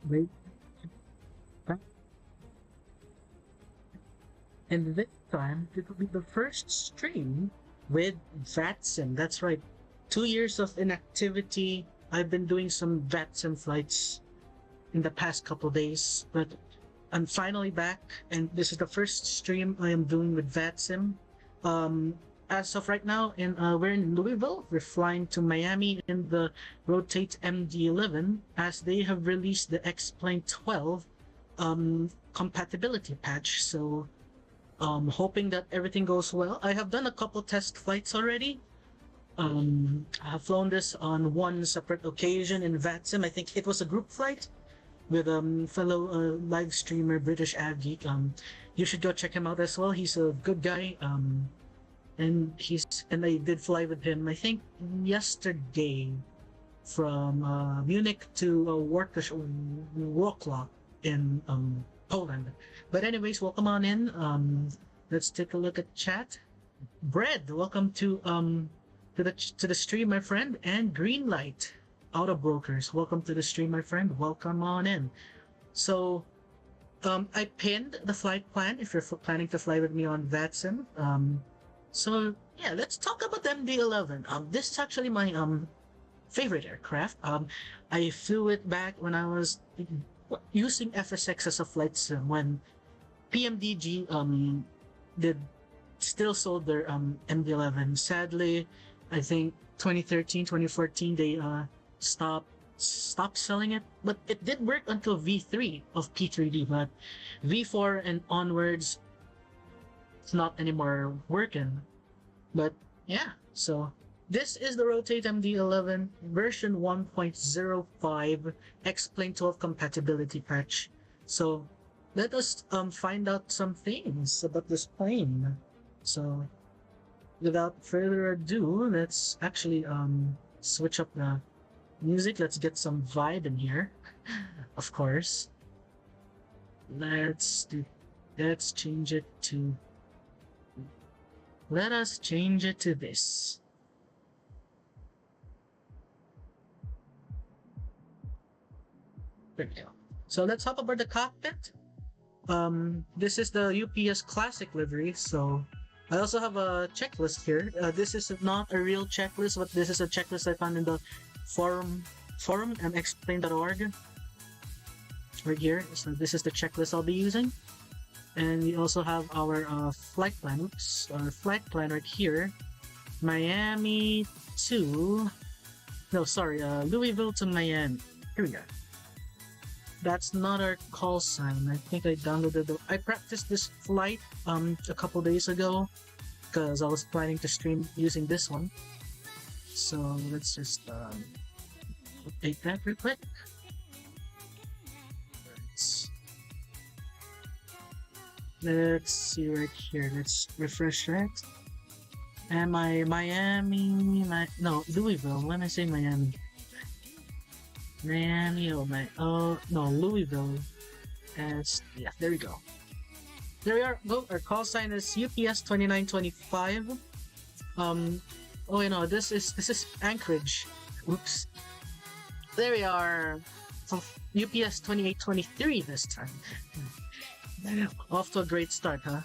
Wait. And this time, it will be the first stream with VATSIM. That's right. 2 years of inactivity. I've been doing some VATSIM flights in the past couple days, but I'm finally back, and this is the first stream I am doing with VATSIM. As of right now, we're in Louisville. We're flying to Miami in the Rotate MD-11 as they have released the XP12 compatibility patch. So, hoping that everything goes well. I have done a couple test flights already. I have flown this on one separate occasion in VATSIM. I think it was a group flight with fellow live streamer British AvGeek. You should go check him out as well. He's a good guy. And I did fly with him, I think yesterday, from Munich to Wrocław in Poland. But anyways, welcome on in. Let's take a look at chat. Bread, welcome to the stream, my friend, and Greenlight. Auto Brokers, welcome to the stream, my friend. Welcome on in. So, I pinned the flight plan if you're planning to fly with me on VATSIM. So yeah, let's talk about the MD-11. This is actually my favorite aircraft. I flew it back when I was using FSX as a flight sim when PMDG did still sold their MD-11. Sadly, I think 2013, 2014 they stopped selling it, but it did work until V3 of P3D, but V4 and onwards it's not anymore working. But yeah, so this is the Rotate MD-11 version 1.05 XP12 compatibility patch. So let us find out some things about this plane. So without further ado, let's actually switch up the music. Let's get some vibe in here. Of course. Let's change it to Let us change it to this. There we go. So let's hop aboard the cockpit. This is the UPS Classic livery, so I also have a checklist here. This is not a real checklist, but this is a checklist I found in the forum mxplain.org. Right here. So this is the checklist I'll be using. And we also have our flight plan. Oops, our flight plan right here. Miami to... No, sorry, Louisville to Miami. Here we go. That's not our call sign. I think I downloaded the... I practiced this flight a couple days ago because I was planning to stream using this one. So let's just update that real quick. Let's see right here. Let's refresh that. Am I Miami? No, Louisville. When I say Miami, no, Louisville. Yeah, there we go. There we are. Go. Our call sign is UPS 2925. Oh, you know, this is Anchorage. Oops. There we are. UPS 2823 this time. Off to a great start, huh?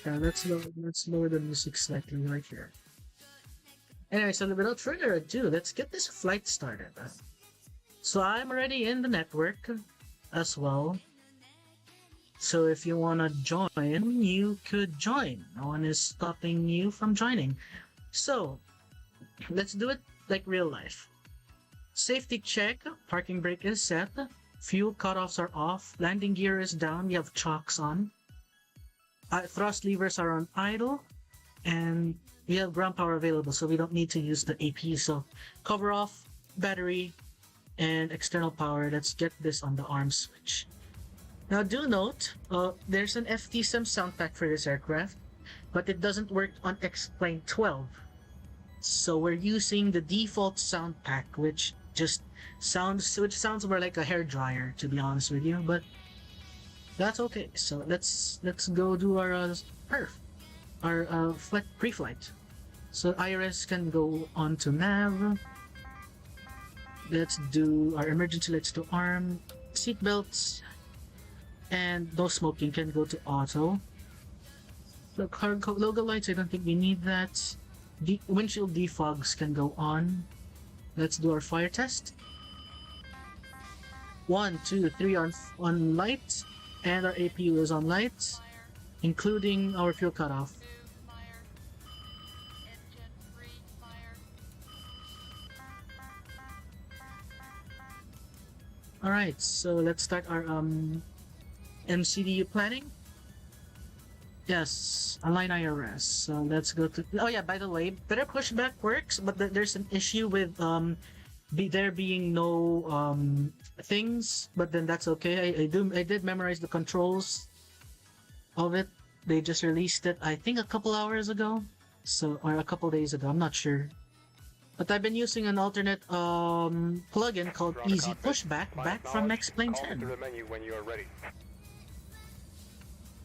Yeah, let's lower the music slightly right here. Anyway, so without further ado, let's get this flight started. So I'm already in the network as well. So if you wanna join, you could join. No one is stopping you from joining. So let's do it like real life. Safety check, parking brake is set. Fuel cutoffs are off, landing gear is down, we have chocks on. Thrust levers are on idle, and we have ground power available, so we don't need to use the AP. So cover off, battery, and external power. Let's get this on the arm switch. Now do note, there's an FTSIM sound pack for this aircraft, but it doesn't work on XP12. So we're using the default sound pack, which sounds more like a hairdryer, to be honest with you, but that's okay. So let's go do our pre-flight. So IRS can go on to nav. Let's do our emergency lights to arm, seatbelts, and no smoking can go to auto. The cargo logo lights, I don't think we need that. Windshield defogs can go on. Let's do our fire test. 1, 2, 3 on light, and our APU is on light, including our fuel cutoff. Alright, so let's start our MCDU planning. Yes, align IRS. So let's go to. Oh yeah, by the way, better pushback works, but there's an issue with there being no things. But then that's okay. I did memorize the controls of it. They just released it, I think, a couple hours ago, or a couple days ago. I'm not sure. But I've been using an alternate plugin called Easy Pushback back from X-Plane 10. The menu when you are ready.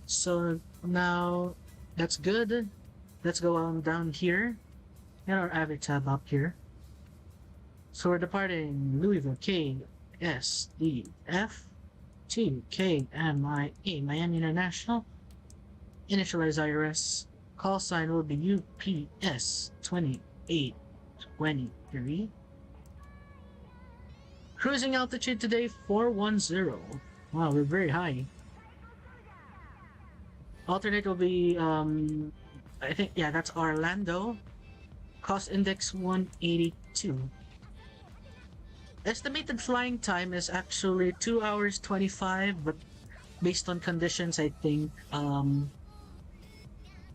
So now that's good. Let's go on down here and our Avid tab up here. So we're departing Louisville KSDF-KMIA Miami International. Initialize IRS. Call sign will be UPS 2823. Cruising altitude today 410. Wow, we're very high. Alternate will be, I think, yeah, that's Orlando. Cost index 182. Estimated flying time is actually 2 hours 25, but based on conditions, I think,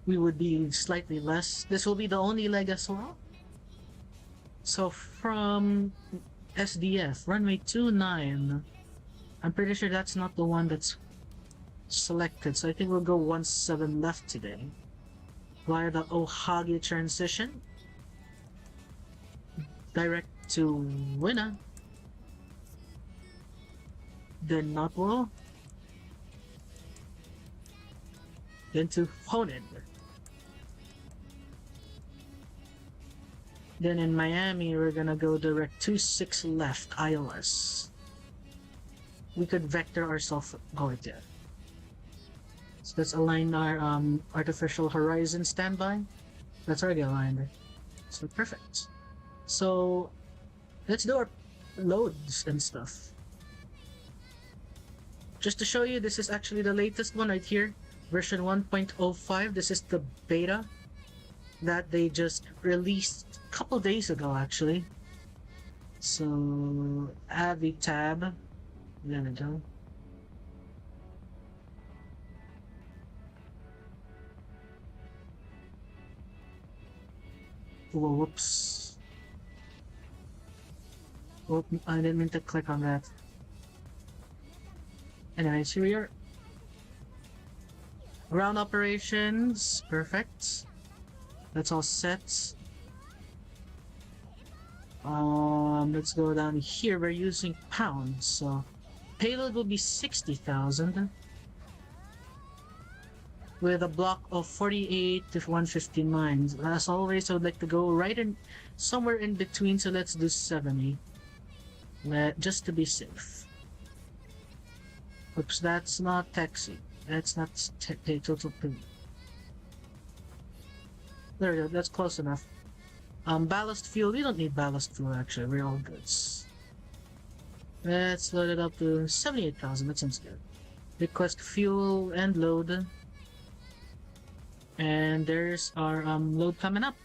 we would be slightly less. This will be the only leg as well. So from SDF, runway 29, I'm pretty sure that's not the one that's selected, so I think we'll go 17 left today via the Ohagi transition direct to Winna, then Notwell, then to Honed, then in Miami we're gonna go direct 26 left ILS. We could vector ourselves going there. So let's align our artificial horizon standby. That's already aligned. So perfect. So let's do our loads and stuff. Just to show you, this is actually the latest one right here, version 1.05. This is the beta that they just released a couple days ago actually. So Avi tab, there we go. Whoa, whoops. Oh, I didn't mean to click on that. Anyways, here we are. Ground operations, perfect. That's all set. Let's go down here. We're using pounds, so payload will be 60,000. With a block of 48 to 159. As always, I would like to go right in somewhere in between, so let's do 70. Just to be safe. Oops, that's not taxi. That's not total pay. There we go, that's close enough. Ballast fuel, we don't need ballast fuel actually, we're all goods. Let's load it up to 78,000, that sounds good. Request fuel and load. And there's our load coming up.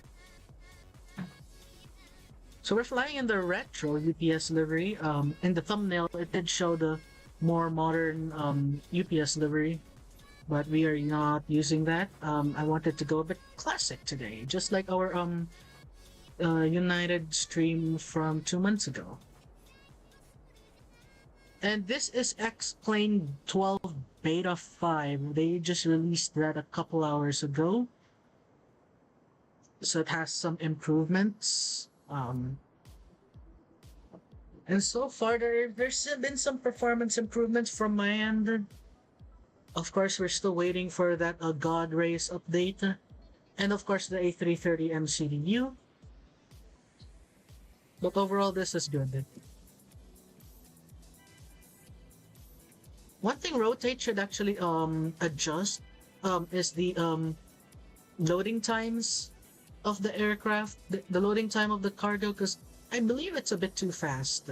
So we're flying in the retro UPS livery. In the thumbnail, it did show the more modern UPS livery, but we are not using that. I wanted to go a bit classic today, just like our United stream from 2 months ago. And this is X-Plane 12 Beta 5. They just released that a couple hours ago. So it has some improvements. And so far, there's been some performance improvements from my end. Of course, we're still waiting for that God Race update. And of course, the A330 MCDU. But overall, this is good. One thing Rotate should actually adjust is the loading times of the aircraft, the loading time of the cargo, because I believe it's a bit too fast.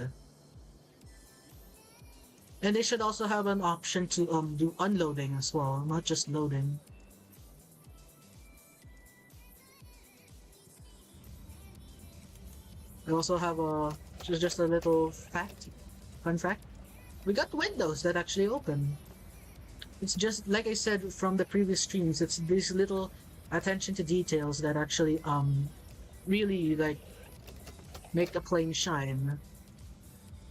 And they should also have an option to do unloading as well, not just loading. I also have just a little fun fact. We got windows that actually open. It's just like I said from the previous streams. It's these little attention to details that actually really like make the plane shine.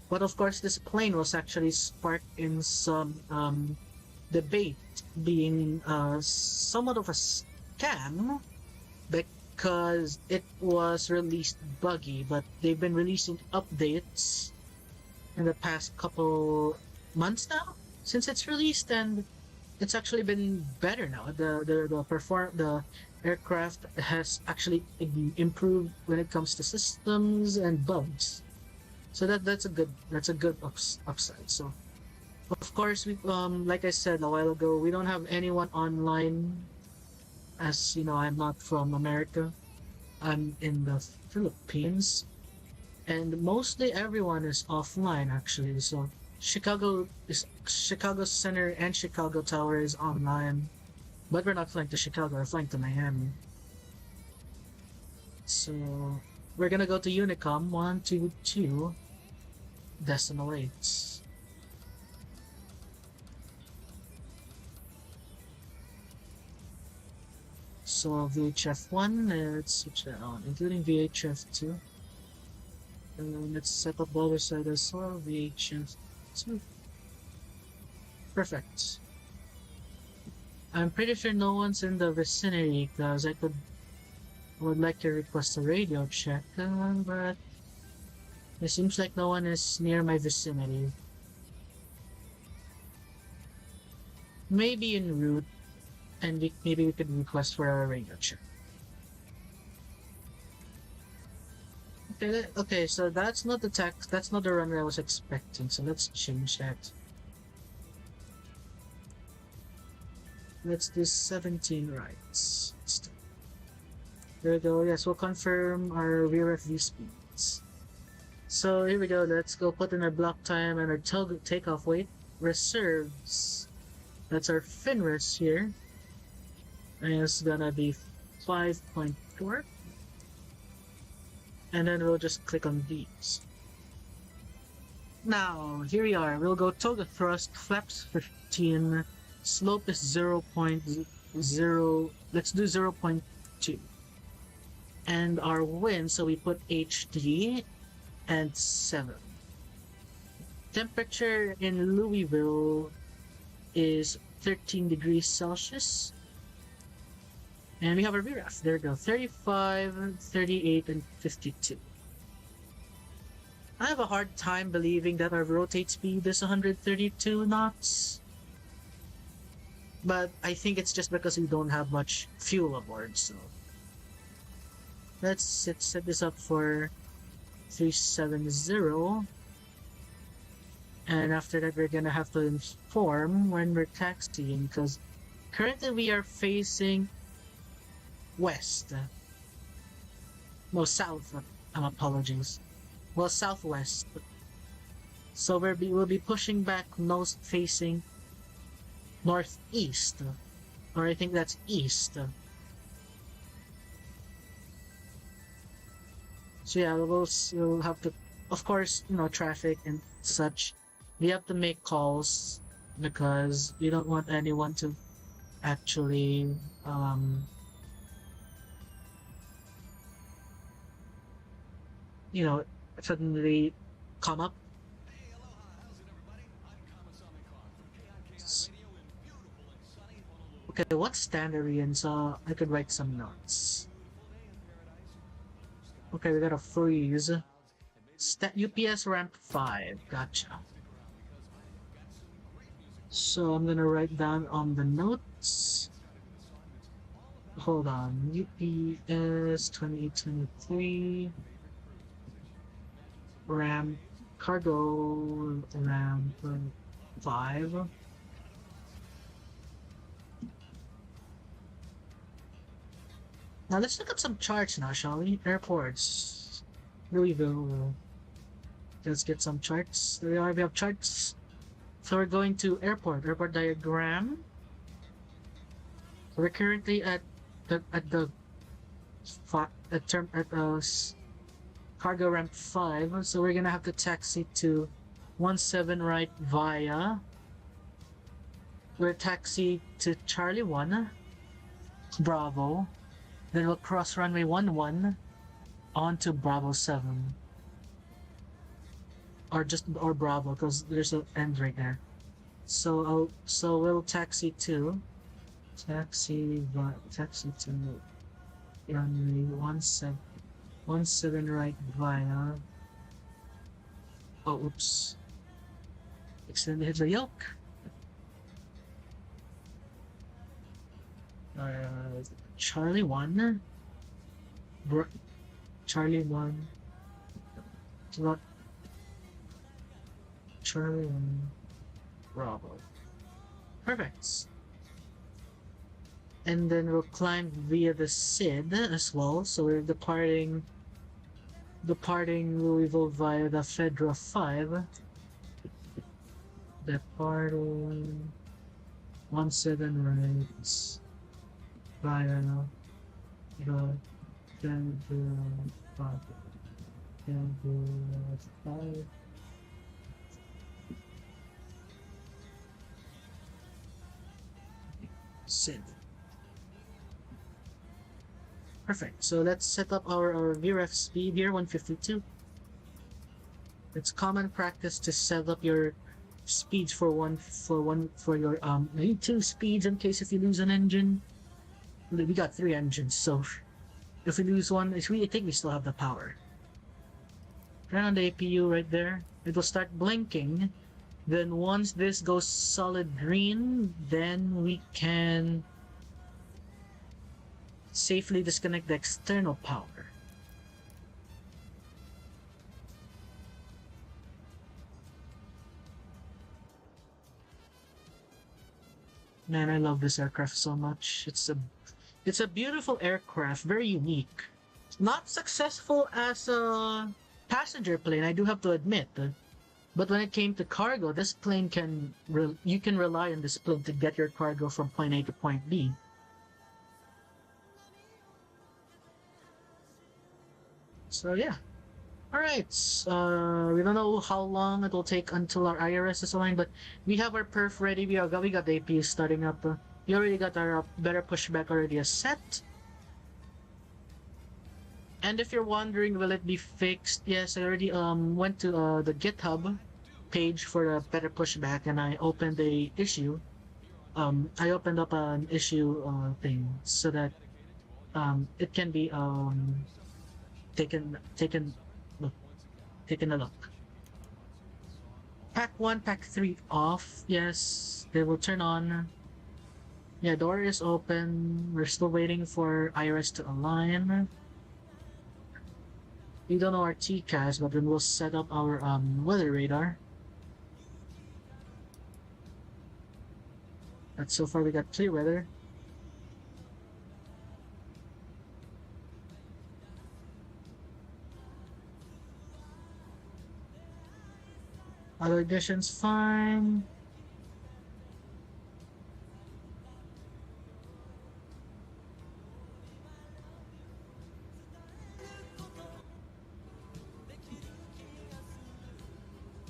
But of course, this plane was actually sparked in some debate, being somewhat of a scam, because it was released buggy, but they've been releasing updates in the past couple months now since it's released, and it's actually been better now. The aircraft has actually improved when it comes to systems and bugs. So that's a good upside. So of course we like I said a while ago, we don't have anyone online, as you know, I'm not from America. I'm in the Philippines, and mostly everyone is offline actually. So Chicago Center and Chicago Tower is online, but we're not flying to Chicago. We're flying to Miami. So we're gonna go to Unicom 122.8. So VHF1, let's switch that on, including VHF2. And let's set up the other side as well, VHF2. Perfect. I'm pretty sure no one's in the vicinity, because I would like to request a radio check, but it seems like no one is near my vicinity. Maybe en route, and maybe we could request for a radio check. Okay, so that's not the runway I was expecting, so let's change that. Let's do 17 rights. There we go. Yes, we'll confirm our VRFV speeds. So here we go. Let's go put in our block time and our takeoff weight. Reserves. That's our FINRES here. And it's gonna be 5.4. And then we'll just click on these. Now, here we are. We'll go toga thrust, flaps 15. Slope is 0.0. Let's do 0.2. And our wind, so we put HD and 7. Temperature in Louisville is 13 degrees Celsius. And we have our VRAF. There we go. 35, 38, and 52. I have a hard time believing that our rotate speed is 132 knots. But I think it's just because we don't have much fuel aboard, so let's set this up for 370. And after that, we're gonna have to inform when we're taxiing, because currently we are facing west. No, south. Apologies. Well, southwest. So we'll be pushing back nose facing northeast, or I think that's east. So yeah, we'll have to, of course, you know, traffic and such. We have to make calls because we don't want anyone to actually you know, suddenly come up. Okay, what stand are we in? So I could write some notes. Okay, we got a freeze. UPS ramp 5. Gotcha. So I'm gonna write down on the notes. Hold on. UPS 2823. Ramp cargo ramp 5. Now let's look at some charts now, shall we? Airports. Louisville. Let's get some charts. There we are, we have charts. So we're going to airport diagram. So we're currently at the cargo ramp 5, so we're gonna have to taxi to 17 right via. We're taxi to Charlie 1, Bravo. Then we'll cross runway 11 on to Bravo 7. Or Bravo, because there's an end right there. So we'll taxi to runway 17 right via. Oh, oops. Extended the yoke. Charlie 1. Charlie 1. Charlie 1. Bravo. Perfect. And then we'll climb via the SID as well. So we're departing Louisville via the Fedra 5. Departing 17 right via the Fedra 5. SID. Perfect. So let's set up our VREF speed here, 152. It's common practice to set up your speeds for your maybe 2 speeds in case if you lose an engine. We got 3 engines, so if we lose one, I think we still have the power. Turn on the APU right there. It will start blinking. Then once this goes solid green, then we can safely disconnect the external power. Man, I love this aircraft so much. It's a beautiful aircraft, very unique. Not successful as a passenger plane, I do have to admit. But when it came to cargo, this plane you can rely on this plane to get your cargo from point A to point B. So yeah. Alright, we don't know how long it will take until our IRS is aligned, but we have our perf ready. We got the APU starting up. We already got our better pushback already set. And if you're wondering, will it be fixed? Yes, I already went to the GitHub page for a better pushback, and I opened a issue. I opened up an issue thing so that it can be taken a look. Pack 1, Pack 3 off. Yes, they will turn on. Yeah, door is open. We're still waiting for IRS to align. We don't know our TCAS, but then we'll set up our weather radar. But so far we got clear weather. Other additions fine.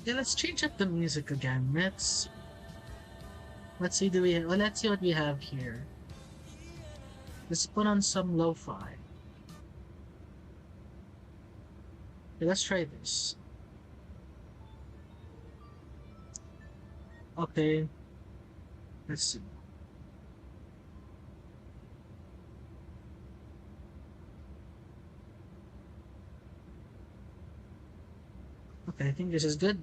Yeah, let's change up the music again. Let's see let's see what we have here. Let's put on some lo-fi. Okay, let's try this. Okay. Let's see. Okay, I think this is good.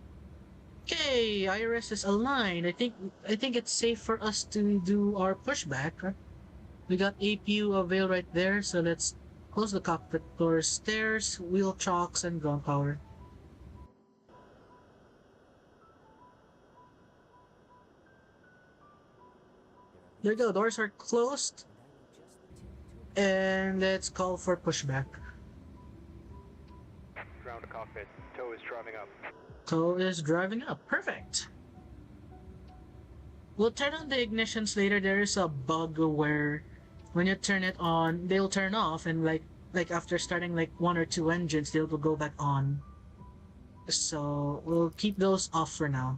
Okay, IRS is aligned. I think it's safe for us to do our pushback. We got APU avail right there, so let's close the cockpit doors, stairs, wheel chocks, and ground power. There you go, doors are closed. And let's call for pushback. Ground to cockpit. Tow is driving up. Tow is driving up. Perfect. We'll turn on the ignitions later. There is a bug where when you turn it on, they'll turn off, and like after starting like 1 or 2 engines, they'll go back on. So we'll keep those off for now.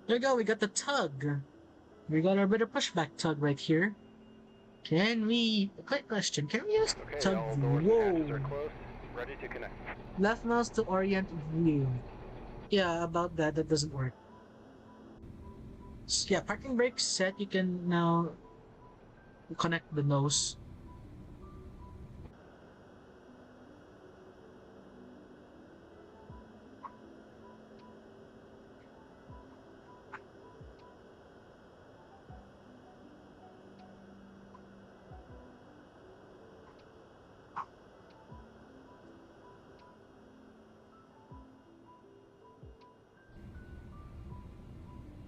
There we go, we got the tug. We got our bit of pushback tug right here. Can we... Quick question, can we use Okay, tug? all doors and hatches are Whoa! closed. Ready to connect. Left mouse to orient view. Yeah, about that, that doesn't work. So, yeah, parking brake set, you can now connect the nose.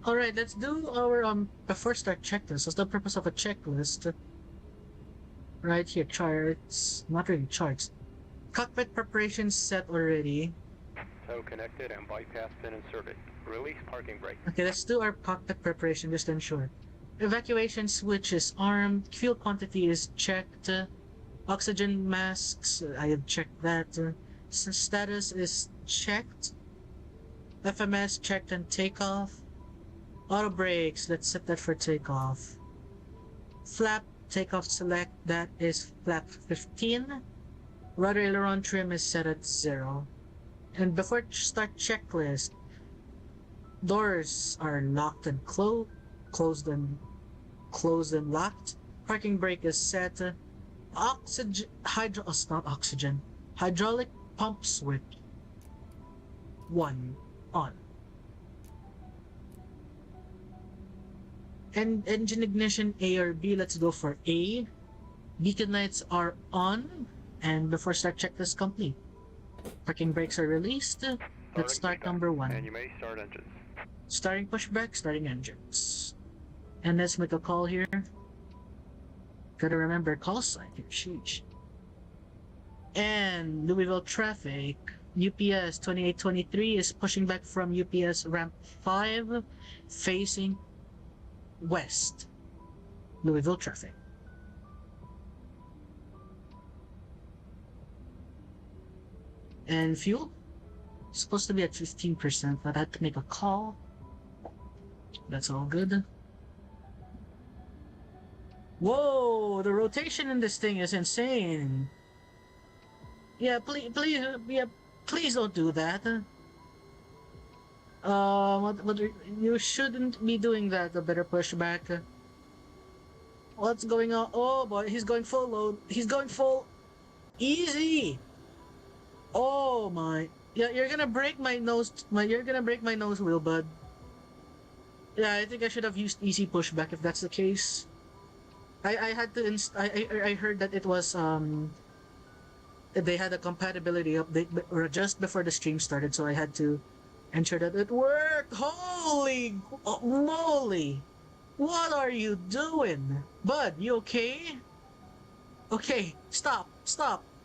Alright, let's do our before start checklist. What's the purpose of a checklist? Right here, charts. Not really charts. Cockpit preparation set already. Tow connected and bypass pin inserted. Release parking brake. Okay, let's do our cockpit preparation just to ensure. Evacuation switch is armed. Fuel quantity is checked. Oxygen masks, I have checked that. Status is checked. FMS checked and takeoff. Auto brakes, let's set that for takeoff. Flap, takeoff select, that is flap 15. Rudder aileron trim is set at 0. And before start checklist, doors are locked and closed and locked. Parking brake is set. Oxygen, not oxygen. Hydraulic pump switch 1 on. And engine ignition A or B, let's go for A. Beacon lights are on, and before start checklist complete. Parking brakes are released. Let's start number 1. And you may start engines. Starting pushback, starting engines. And let's make a call here. Gotta remember call sign here, sheesh. And Louisville traffic, UPS 2823 is pushing back from UPS ramp 5, facing west. Louisville traffic. And fuel? Supposed to be at 15%, but I had to make a call. That's all good. Whoa, the rotation in this thing is insane. Yeah, please don't do that. You shouldn't be doing that. A better pushback. What's going on? Oh boy, he's going full load. He's going full. Easy. Oh my. Yeah, you're gonna break my nose. You're gonna break my nose wheel, bud. Yeah, I think I should have used easy pushback if that's the case. I had to I heard that it was they had a compatibility update just before the stream started, so I had to ensure that it worked. Holy moly! What are you doing, bud? You okay? Okay, stop.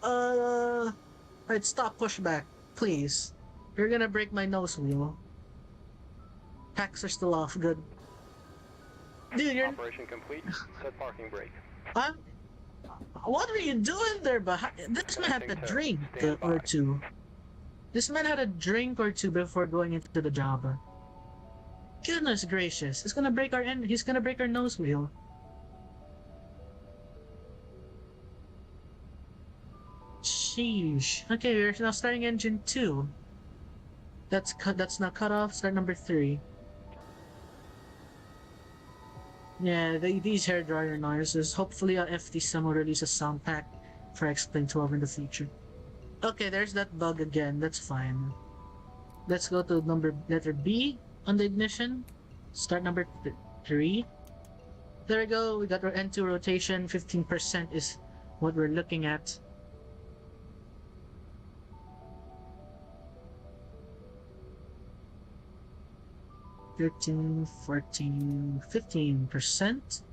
Right, stop pushback, please. You're gonna break my nose wheel. Packs are still off. Good. Dude, you're... Operation complete. Set parking brake. What are you doing there? This man had a drink or two. This man had a drink or two before going into the job. Goodness gracious! He's gonna break our He's gonna break our nose wheel. Sheesh. Okay, we're now starting engine 2. That's now cut off. Start number 3. Yeah, these hairdryer noises. Hopefully, FT will release a sound pack for XP12 in the future. Okay, there's that bug again. That's fine. Let's go to letter B on the ignition. Start number 3. There we go. We got our N2 rotation. 15% is what we're looking at. $13, $14, $15%.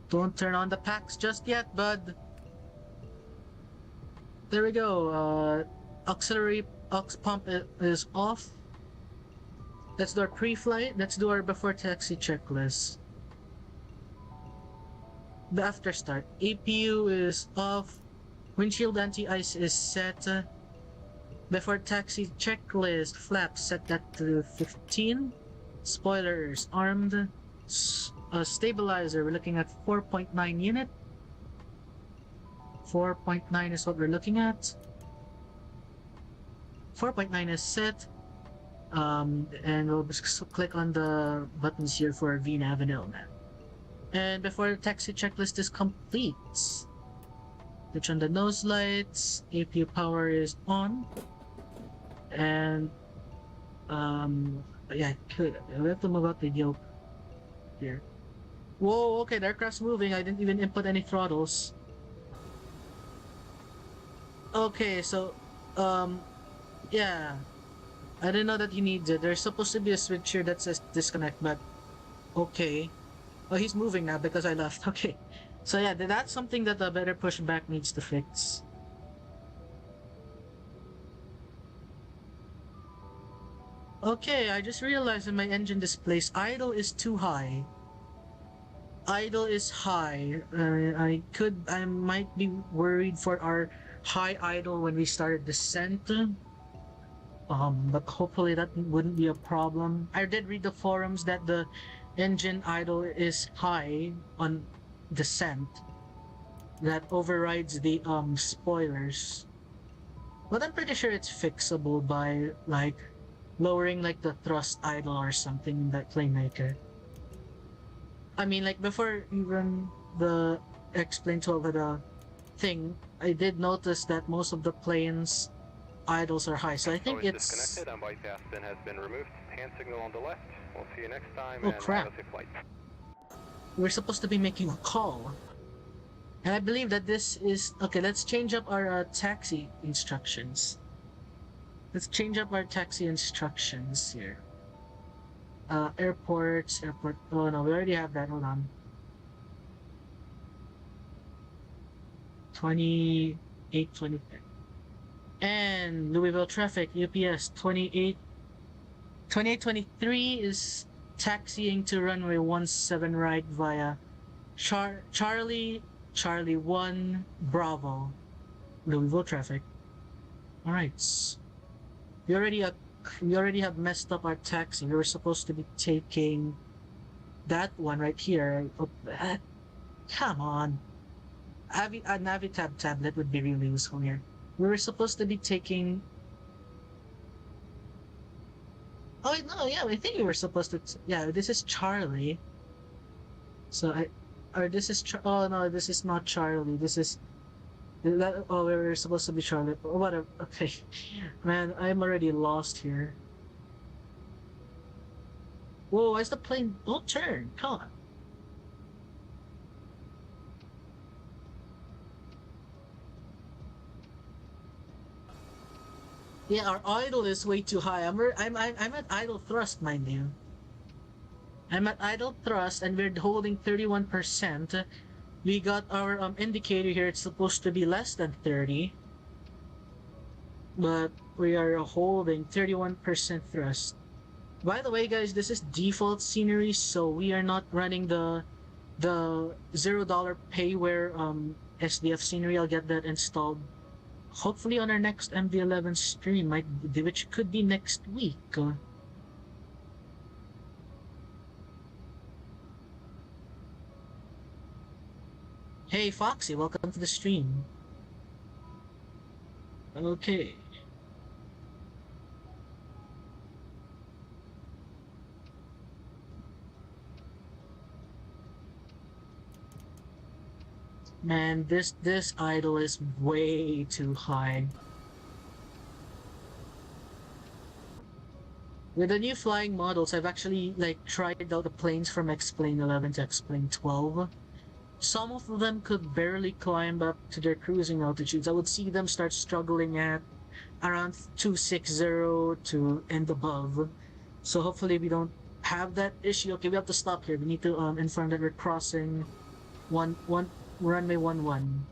Don't turn on the packs just yet, bud. There we go. Auxiliary aux pump is off. Let's do our pre-flight. Let's do our before taxi checklist. The after start. APU is off. Windshield anti-ice is set. Before taxi checklist. Flaps set that to 15. Spoilers armed. Stabilizer, we're looking at 4.9 unit. 4.9 is what we're looking at. 4.9 is set. And we'll just click on the buttons here for VNAV and LNAV. And before the taxi checklist is complete, switch on the nose lights. APU power is on. And yeah, we have to move out the yoke here. Whoa, okay, the aircraft's moving. I didn't even input any throttles. Okay, so, yeah. I didn't know that he needs it. There's supposed to be a switch here that says disconnect, but okay. Oh, he's moving now because I left. Okay. So yeah, that's something that the better pushback needs to fix. Okay, I just realized that my engine displays idle is too high. Idle is high. I might be worried for our high idle when we started descent. But hopefully that wouldn't be a problem. I did read the forums that the engine idle is high on descent. That overrides the spoilers. But I'm pretty sure it's fixable by like lowering like the thrust idle or something in that Playmaker. I mean, like before even the XP12 had a thing, I did notice that most of the planes idles are high, so I think it's disconnected and bypass pin has been removed. Hand signal on the left. We'll see you next time. Oh crap! Have a safe flight. We're supposed to be making a call, and I believe that this is okay. Let's change up our taxi instructions. Let's change up our taxi instructions here. Airport. Oh no, we already have that. Hold on. 28, 25. And Louisville traffic, UPS 2823 is taxiing to runway 17 right via Charlie 1 Bravo, Louisville traffic. Alright. We already have messed up our taxi. We were supposed to be taking that one right here. Oh, come on. A Navitab tablet would be really useful here. We were supposed to be taking... Oh, no, yeah, I think we were supposed to... Yeah, this is Charlie. So, Or this is... Oh, no, this is not Charlie. This is... Oh, we were supposed to be Charlie. Oh, whatever. Okay. Man, I'm already lost here. Whoa, why's the plane... Don't turn. Come on. Yeah, our idle is way too high. I'm at idle thrust, mind you. I'm at idle thrust, and we're holding 31%. We got our indicator here. It's supposed to be less than 30, but we are holding 31% thrust. By the way, guys, this is default scenery, so we are not running the $0 payware SDF scenery. I'll get that installed hopefully on our next MD-11 stream, which could be next week. Hey Foxy, welcome to the stream. Okay. Man, this idle is way too high. With the new flying models, I've actually like tried out the planes from XP11 to XP12. Some of them could barely climb up to their cruising altitudes. I would see them start struggling at around 260 to and above. So hopefully we don't have that issue. Okay, we have to stop here. We need to inform that we're crossing runway 11.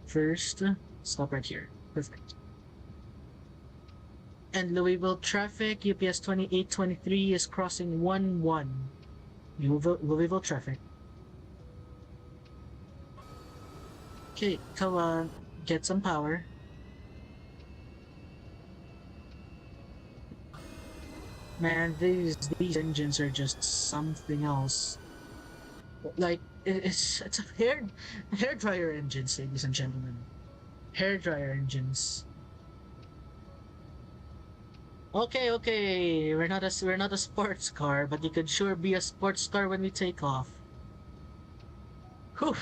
First, stop right here. Perfect. And Louisville traffic, UPS 2823 is crossing 11. Louisville traffic. Okay, come on, get some power. Man, these engines are just something else. Like it's a hair dryer engines, ladies and gentlemen. Hair dryer engines. Okay, we're not a sports car, but you could sure be a sports car when we take off. Whew.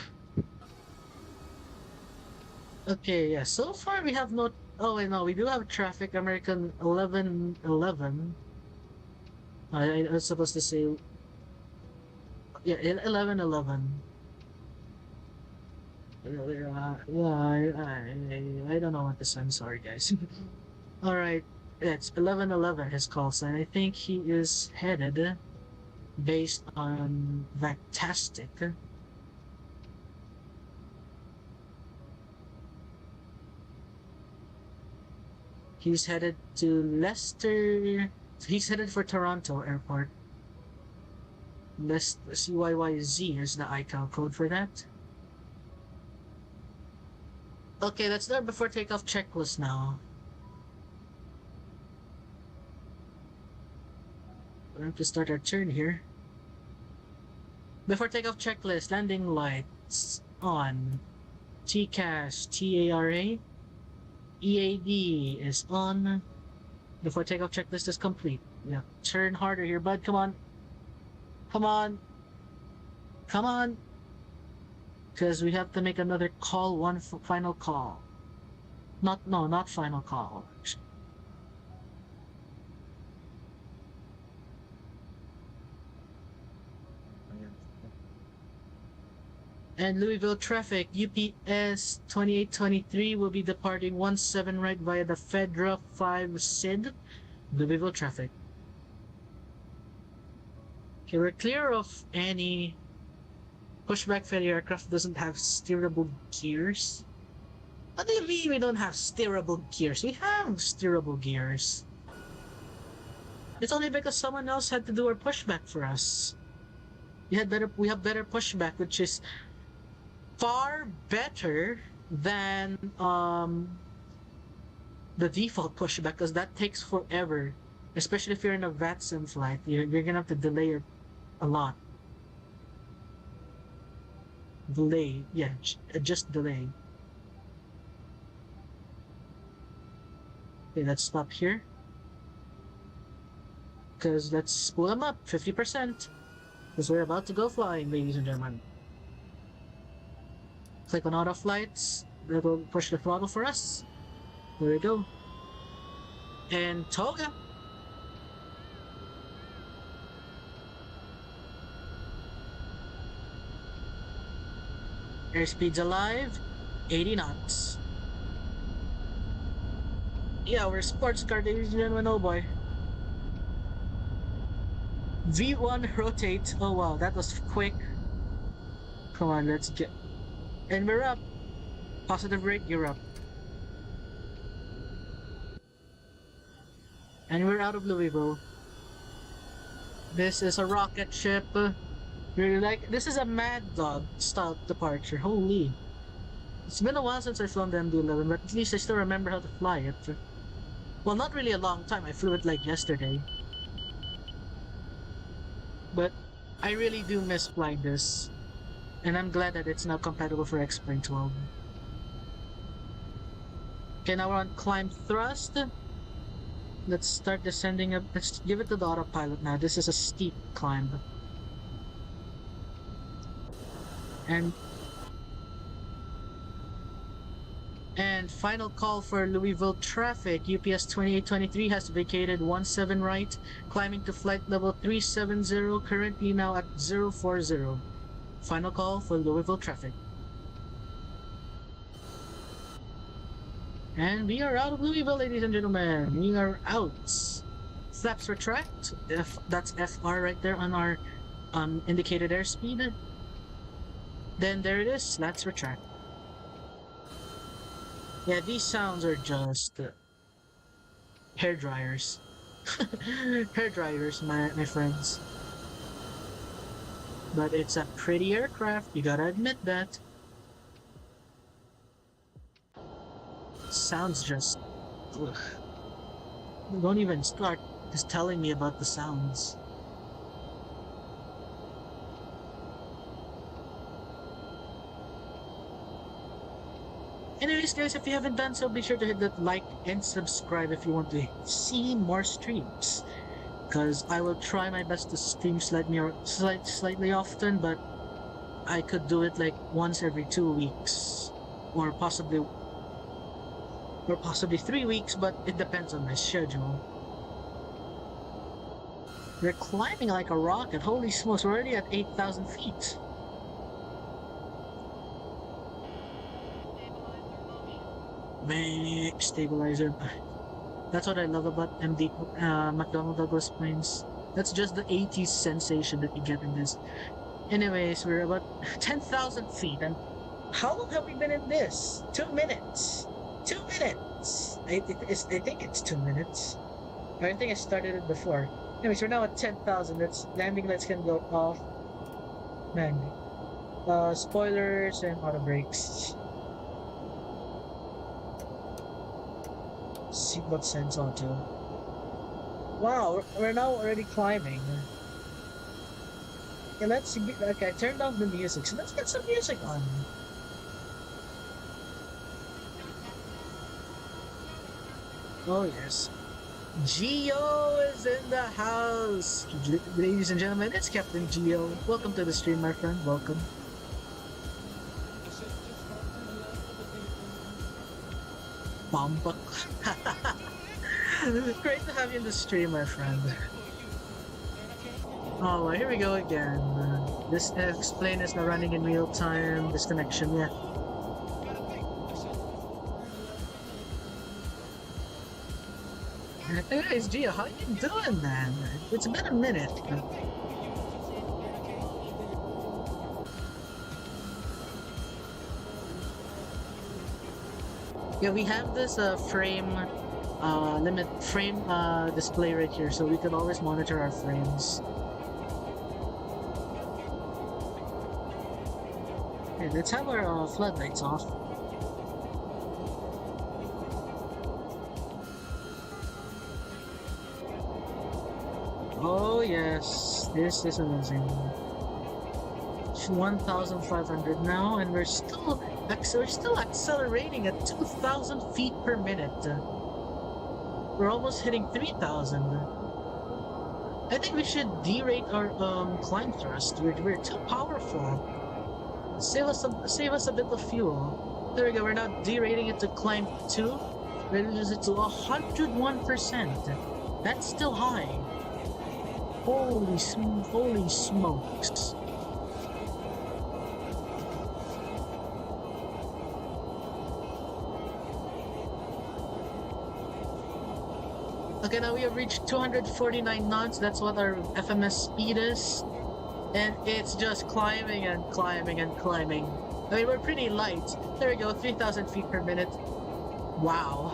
Okay, yeah. So far we have no. Oh wait, no, we do have traffic. American 1111. I was supposed to say. Yeah, 1111. I don't know what this. I'm sorry, guys. All right. It's 1111 his call sign. I think he is headed based on Vactastic. He's headed to Leicester. He's headed for Toronto Airport. CYYZ is the ICAO code for that. Okay, let's start before takeoff checklist now. We have to start our turn here. Before takeoff checklist, landing lights on. TCAS, TARA. EAD is on. Before takeoff checklist is complete. Yeah, turn harder here, bud. Come on. Come on. Come on. Because we have to make another call, one final call. Not final call. And Louisville traffic, UPS 2823 will be departing 17 right via the Fedra 5 SID. Louisville traffic. Okay, we're clear of any pushback failure. Aircraft doesn't have steerable gears. What do you mean we don't have steerable gears? We have steerable gears. It's only because someone else had to do our pushback for us. We have better pushback, which is far better than the default pushback, because that takes forever, especially if you're in a VATSIM flight. You're gonna have to delay a lot. Delay, yeah, just delay. Okay, let's stop here, because let's pull them up 50%, because we're about to go flying, ladies and gentlemen. Click on auto flights. That'll push the throttle for us. There we go. And toga. Airspeed's alive. 80 knots. Yeah, we're sports car, ladies and gentlemen. Oh boy. V1 rotate. Oh wow, that was quick. Come on, let's get. And we're up. Positive rate, you're up. And we're out of Louisville. This is a rocket ship. Really like, this is a Mad Dog style departure. Holy. It's been a while since I've flown the MD-11, but at least I still remember how to fly it. Well, not really a long time. I flew it like yesterday. But I really do miss flying this. And I'm glad that it's now compatible for XP12. Okay, now we're on climb thrust. Let's start descending up. Let's give it to the autopilot now. This is a steep climb. And And final call for Louisville traffic. UPS 2823 has vacated 17 right, climbing to flight level 370, currently now at 040. Final call for Louisville traffic. And we are out of Louisville, ladies and gentlemen. We are out. Flaps retract. That's FR right there on our indicated airspeed. Then there it is. Slats retract. Yeah, these sounds are just hair dryers. Hair dryers, my friends. But it's a pretty aircraft, you gotta admit that. Sounds just... ugh. Don't even start just telling me about the sounds. Anyways guys, if you haven't done so, be sure to hit that like and subscribe if you want to see more streams. Because I will try my best to stream slightly often, but I could do it like once every 2 weeks. Or possibly 3 weeks, but it depends on my schedule. We're climbing like a rocket. Holy smokes, we're already at 8,000 feet. Manic stabilizer. That's what I love about McDonnell Douglas planes. That's just the 80s sensation that you get in this. Anyways, we're about 10,000 feet, and how long have we been in this? 2 minutes. 2 minutes. I think it's 2 minutes. I think I started it before. Anyways, we're now at 10,000. Landing lights can go off. Man. Spoilers and auto brakes. Seatbelt sense auto. Wow, we're now already climbing. Okay, let's see. Okay, turn down the music. So let's get some music on. Oh yes, Geo is in the house. Ladies and gentlemen, it's Captain Geo. Welcome to the stream, my friend. Welcome. Bomba. Great to have you in the stream, my friend. Oh, well, here we go again. This explain is not running in real time. Disconnection, yeah. Anyways, Gio, how you doing, man? It's been a minute. Yeah, we have this frame display right here, so we can always monitor our frames. Okay, let's have our floodlights off. Oh yes, this is amazing. It's 1,500 now, and we're still accelerating at 2,000 feet per minute. We're almost hitting 3,000. I think we should derate our climb thrust. We're too powerful. Save us a bit of fuel. There we go. We're now derating it to climb 2. Reduce it to 101%. That's still high. Holy smokes. Okay, now we have reached 249 knots. That's what our FMS speed is. And it's just climbing and climbing and climbing. I mean, we're pretty light. There we go, 3,000 feet per minute. Wow.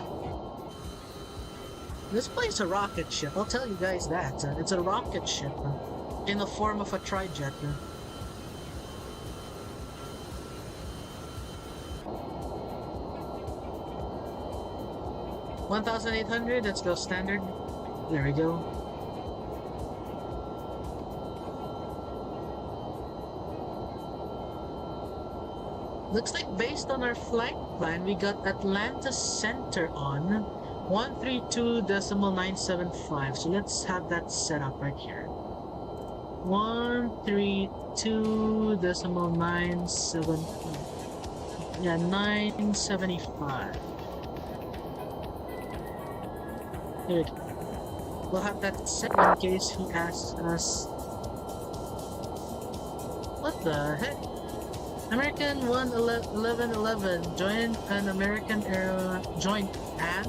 This plane's a rocket ship, I'll tell you guys that. It's a rocket ship in the form of a trijet. 1,800, let's go standard. There we go. Looks like based on our flight plan, we got Atlanta Center on 132.975. So let's have that set up right here. 132.975. Yeah, 975. Here we go. We'll have that set in case he asks us. What the heck? American 1111 join an American Air joint and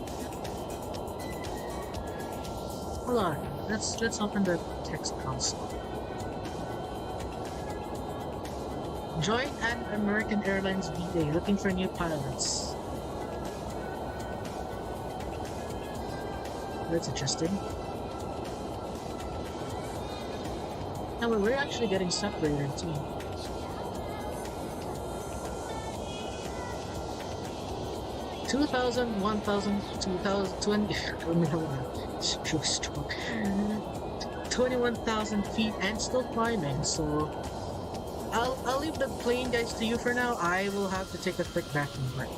hold on. Let's open the text console. Join an American Airlines VA looking for new pilots. That's interesting. Now we're actually getting separated too. $2,000, $1,000, $2,000, $20,000, 21,000 feet and still climbing. So I'll leave the plane guys to you for now. I will have to take a quick vacuum break.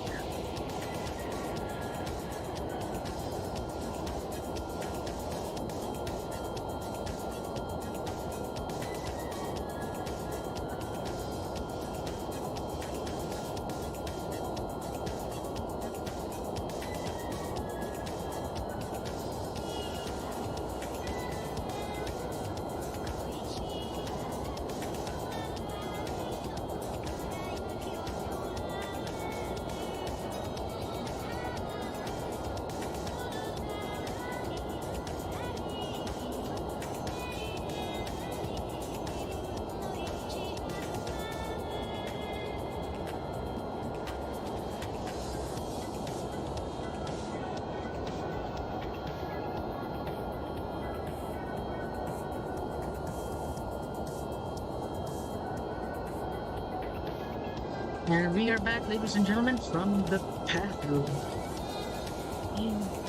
And we are back, ladies and gentlemen, from the bathroom.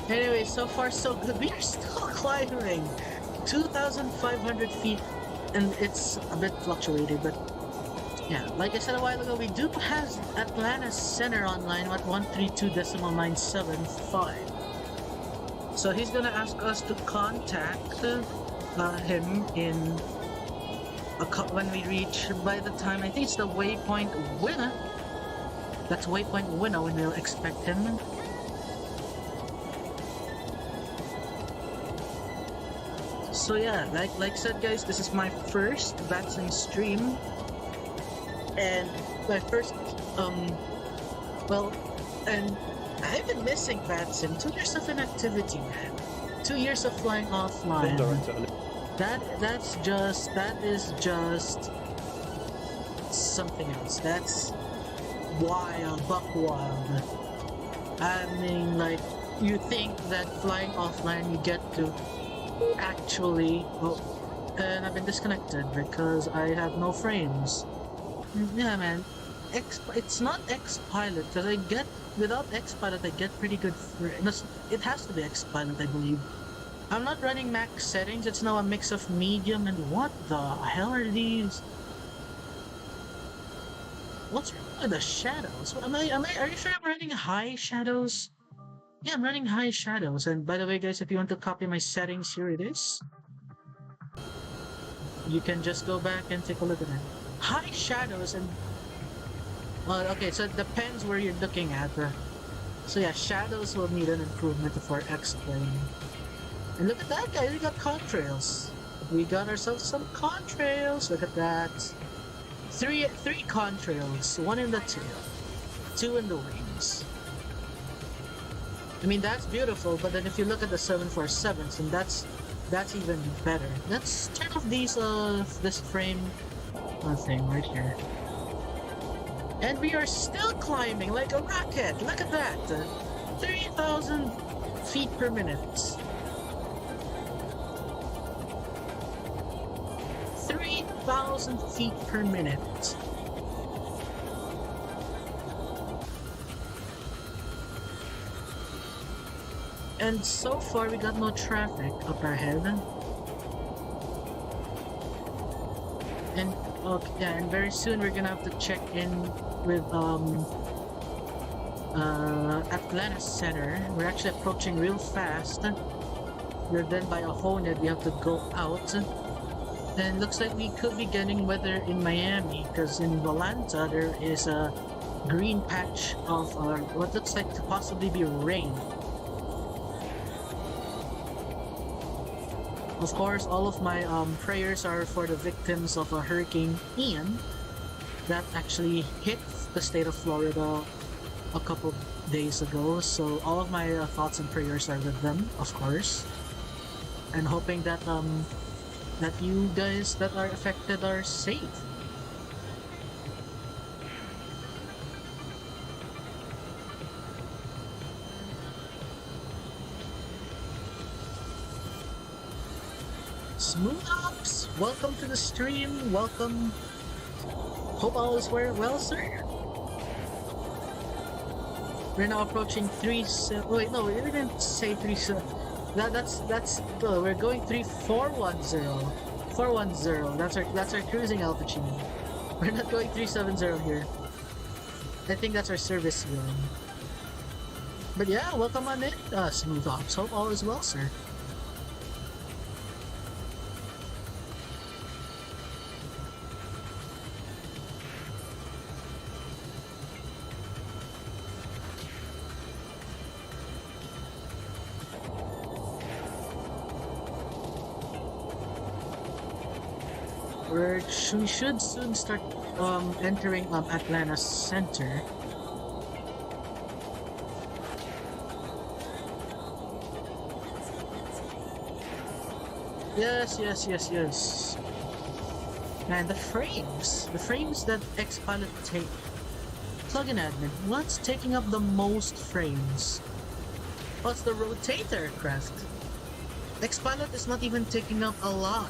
Anyway, so far so good. We are still climbing 2,500 feet, and it's a bit fluctuated, but yeah, like I said a while ago, we do have Atlanta Center online at 132.975. So he's gonna ask us to contact him in when we reach, by the time, I think it's the waypoint winner. That's waypoint winner when we'll expect him. So yeah, like I said guys, this is my first VATSIM stream. And my first, and I've been missing VATSIM. 2 years of inactivity, man. 2 years of flying offline. That is just something else. That's wild, buck wild. I mean, like, you think that flying offline you get to actually, and I've been disconnected because I have no frames. Yeah, man. It's not X-Pilot, because without X-Pilot I get pretty good frames. It has to be X-Pilot, I believe. I'm not running max settings, it's now a mix of medium and what the hell are these? What's wrong with the shadows? Are you sure I'm running high shadows? Yeah, I'm running high shadows. And by the way guys, if you want to copy my settings, here it is. You can just go back and take a look at it. High shadows and... Well, okay, so it depends where you're looking at. So yeah, shadows will need an improvement for X-Plane. And look at that, guys, we got contrails. We got ourselves some contrails. Look at that. Three contrails. One in the tail. 2 in the wings. I mean, that's beautiful, but then if you look at the 747s, and that's even better. Let's turn off this frame thing right here. And we are still climbing like a rocket. Look at that. 3,000 feet per minute. 3,000 feet per minute. And so far we got no traffic up ahead. And okay, yeah, and very soon we're gonna have to check in with Atlanta Center. We're actually approaching real fast. We're then by a Honed, we have to go out. And looks like we could be getting weather in Miami, because in Atlanta there is a green patch of what looks like to possibly be rain. Of course, all of my prayers are for the victims of a Hurricane Ian that actually hit the state of Florida a couple days ago. So all of my thoughts and prayers are with them, of course, and hoping that that you guys that are affected are safe. Smooth Ops, welcome to the stream. Welcome. Hope all is well, sir. We're now approaching 3. Wait, no, we didn't say 3. That's we're going 3410. 410. That's our cruising altitude. We're not going 370 here. I think that's our service zone. But yeah, welcome on in, Smooth Ops. Hope all is well, sir. We should soon start entering Atlanta Center. Yes. Man, the frames that X-Pilot take. Plugin admin, what's taking up the most frames? What's the rotator aircraft? X-Pilot is not even taking up a lot.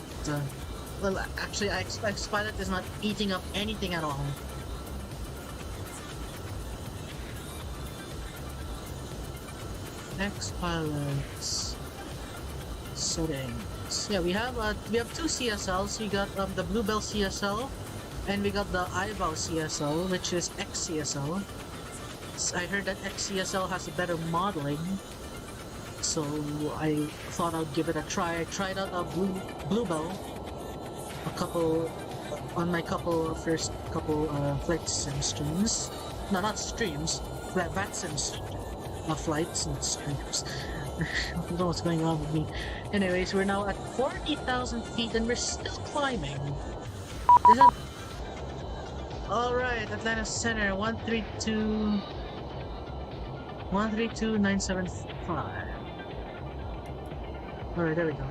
Well, actually, X-Pilot is not eating up anything at all. X-Pilot's settings. Yeah, we have 2 CSLs. We got the Bluebell CSL, and we got the iVow CSL, which is XCSL. I heard that XCSL has a better modeling, so I thought I'd give it a try. I tried out a Bluebell on my first couple flight sim streams. No, not streams. VATSIM flights, not streams. I don't know what's going on with me. Anyways, we're now at 40,000 feet and we're still climbing. Alright, Atlanta Center, 132,975. Alright, there we go.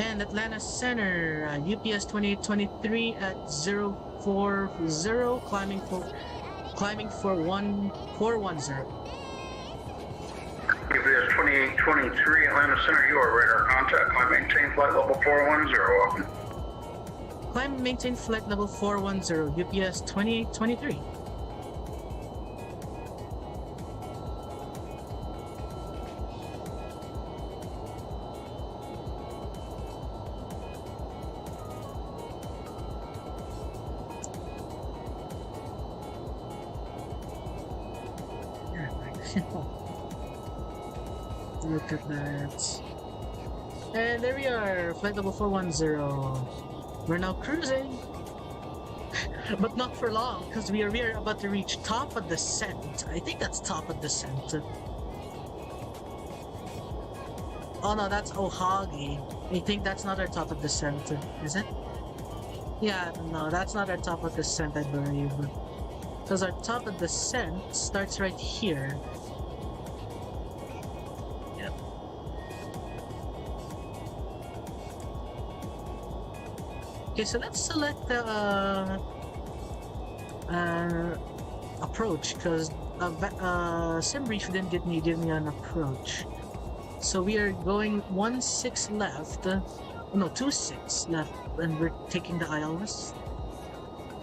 And Atlanta Center, UPS 2823 at 040, climbing for 410. UPS 2823, Atlanta Center, you are radar contact. Climb maintain flight level 410. Climb maintain flight level 410, UPS 2823. Look at that. And there we are, flight level 410. We're now cruising. But not for long, because we are about to reach top of descent. I think that's top of descent. Oh no, that's Ohagi. I think that's not our top of descent, is it? Yeah, no, that's not our top of descent, I believe. Because our top of descent starts right here. Yep. Okay, so let's select the approach, because SimBrief didn't give me an approach. So we are going 1-6 left, no, 2-6 left, and we're taking the ILS.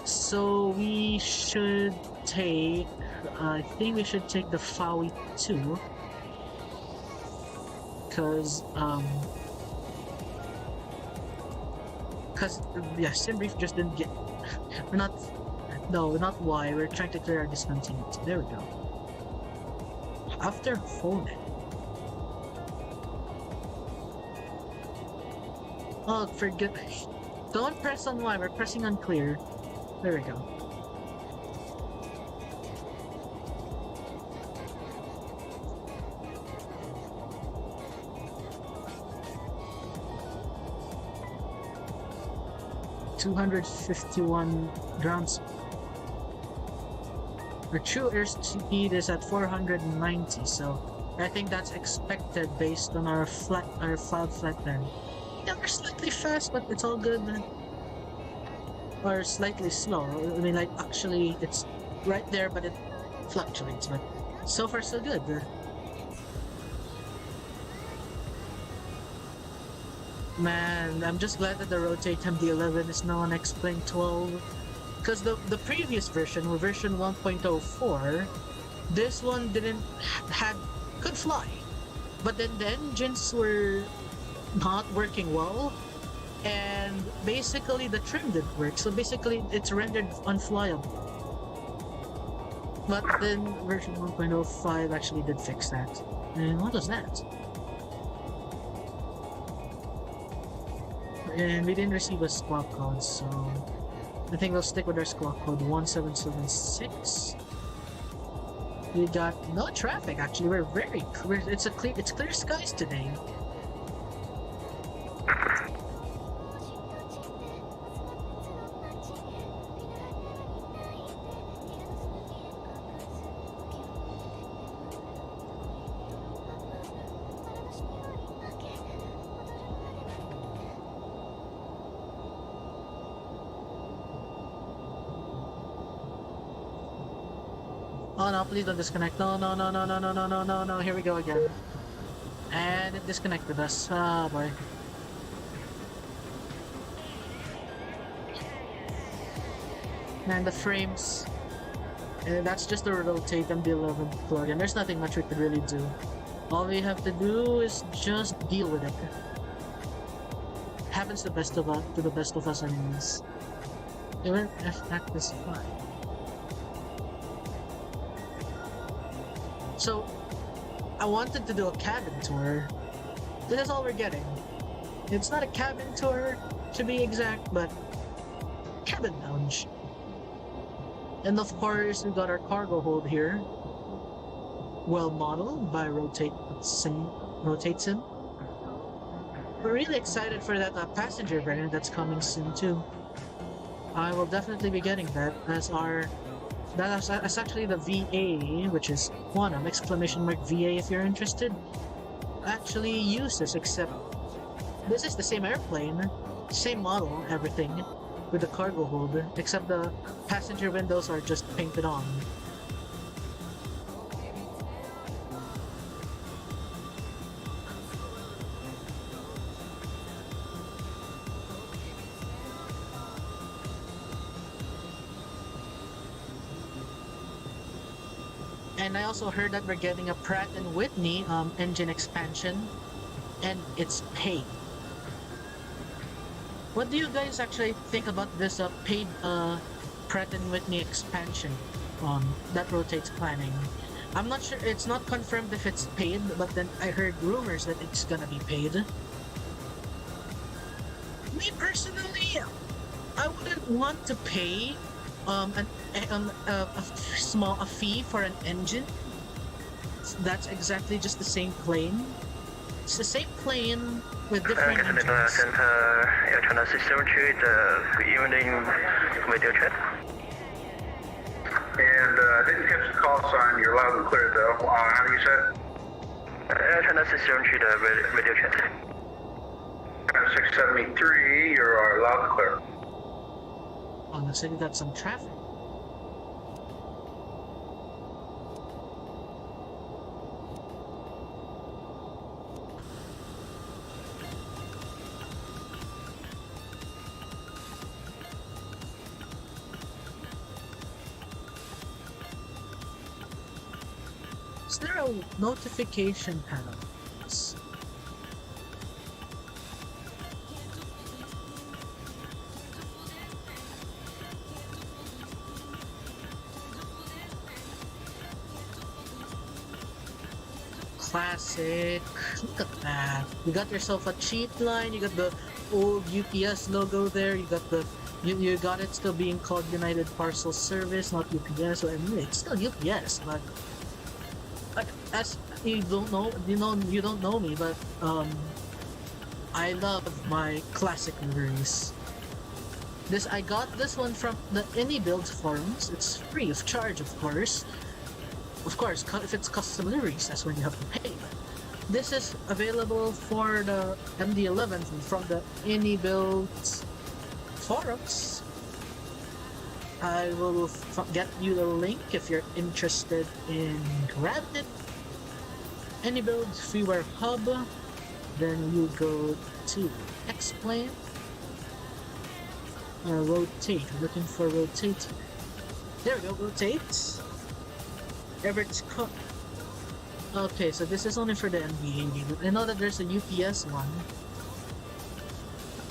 So we should take, I think we should take the FAUI 2, because yeah, SimBrief just didn't get, we're not Y, we're trying to clear our discontinuity. There we go. After holding. Oh, forget. Don't press on Y, we're pressing on clear. There we go. $251 ground speed. Our true airspeed is at 490, so I think that's expected based on our filed flight plan. Yeah, we're slightly fast, but it's all good. Or slightly slow. I mean, like, actually, it's right there, but it fluctuates. But so far, so good. Man, I'm just glad that the rotate MD-11 is now on XP12. Because the previous version, version 1.04, this one could fly. But then the engines were not working well. And basically the trim didn't work. So basically it's rendered unflyable. But then version 1.05 actually did fix that. And what was that? And we didn't receive a squawk code, so I think we'll stick with our squawk code 1776. We got no traffic actually. We're very clear. It's clear skies today. Oh no, please don't disconnect. No, here we go again. And it disconnected us. Ah, boy. Man, the frames. That's just a rotate MD-11 plug, and there's nothing much we could really do. All we have to do is just deal with it. Happens to the best of us anyways. Even if that is fine. So, I wanted to do a cabin tour. This is all we're getting. It's not a cabin tour, to be exact, but cabin lounge. And of course, we got our cargo hold here. Well modeled by VATSIM. We're really excited for that passenger variant that's coming soon too. I will definitely be getting that as that's actually the VA, which is Quantum, !VA if you're interested. Actually use this, except this is the same airplane, same model, everything, with the cargo hold, except the passenger windows are just painted on. And I also heard that we're getting a Pratt & Whitney engine expansion, and it's paid. What do you guys actually think about this paid Pratt & Whitney expansion that rotates planning? I'm not sure, it's not confirmed if it's paid, but then I heard rumors that it's gonna be paid. Me personally, I wouldn't want to pay a fee for an engine. That's exactly just the same plane. It's the same plane with different engines. Center, Air China System 2, the evening radio chat. And I didn't catch the call sign. You're loud and clear though. How do you say it? Air China System 2, the radio chat. 673, you're loud and clear. Oh, looks like we got some traffic. Is there a notification panel? classic. Look at that. You got yourself a cheap line. You got the old UPS logo there. You got the you got it still being called United Parcel Service, not UPS. So I mean, it's still UPS, but as you don't know, you don't know me, but I love my classic liveries. I got this one from the AnyBuild forums. It's free of charge, of course. Of course, if it's custom liveries, that's when you have to pay. This is available for the MD-11 from the AnyBuild forums. I will get you the link if you're interested in grabbing it. AnyBuild Freeware Hub. Then you go to Explain. Rotate. We're looking for rotate. There we go. Rotate. Everett's Cook. Okay, so this is only for the MD-11. I know that there's a UPS one.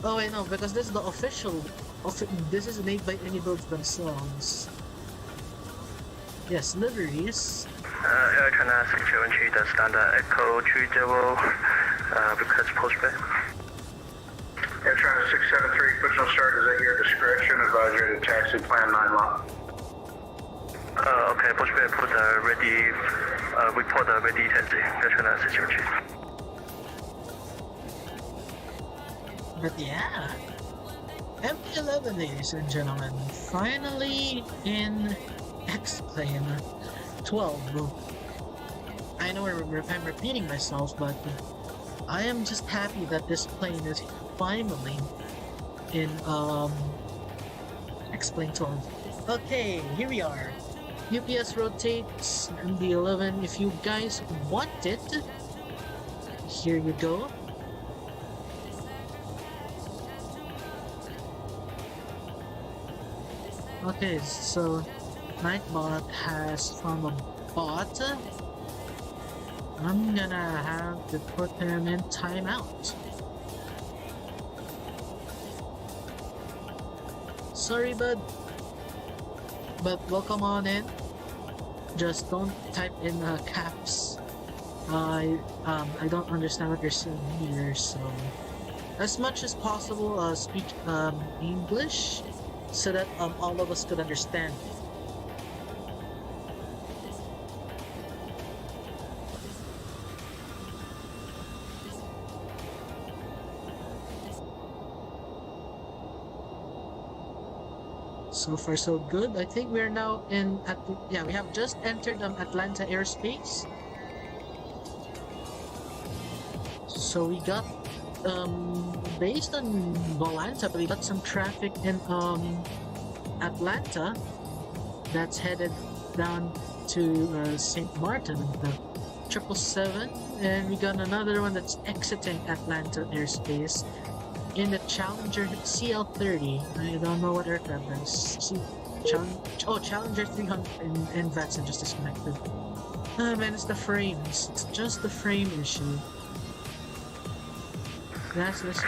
Oh wait, no, because this is the official. This is made by AnyBuild themselves. Yes, liveries. Airline 673 的 standard echo 30 request pushback. Airline 673, push on start is at your discretion. Advisory to taxi plan 9 lot. Okay, pushback put ready. Report ready taxi. Airline 673. But yeah, MD-11, ladies and gentlemen, finally in XP12. I know I'm repeating myself, but I am just happy that this plane is finally in XP12. Okay, here we are. UPS rotates MD-11. If you guys want it, here you go. Okay, so Nightbot has found a bot. I'm gonna have to put him in timeout. Sorry, bud. But welcome on in. Just don't type in caps. I don't understand what you're saying here, so as much as possible, speak English so that all of us could understand. So far so good. I think we're now in we have just entered Atlanta airspace. So we got based on Volanta, we got some traffic in Atlanta that's headed down to St. Martin, the 777, and we got another one that's exiting Atlanta airspace in the Challenger CL30. I don't know what aircraft that is. Challenger 300 and VATSIM just disconnected. Oh man, it's the frames. It's just the frame issue. That's this.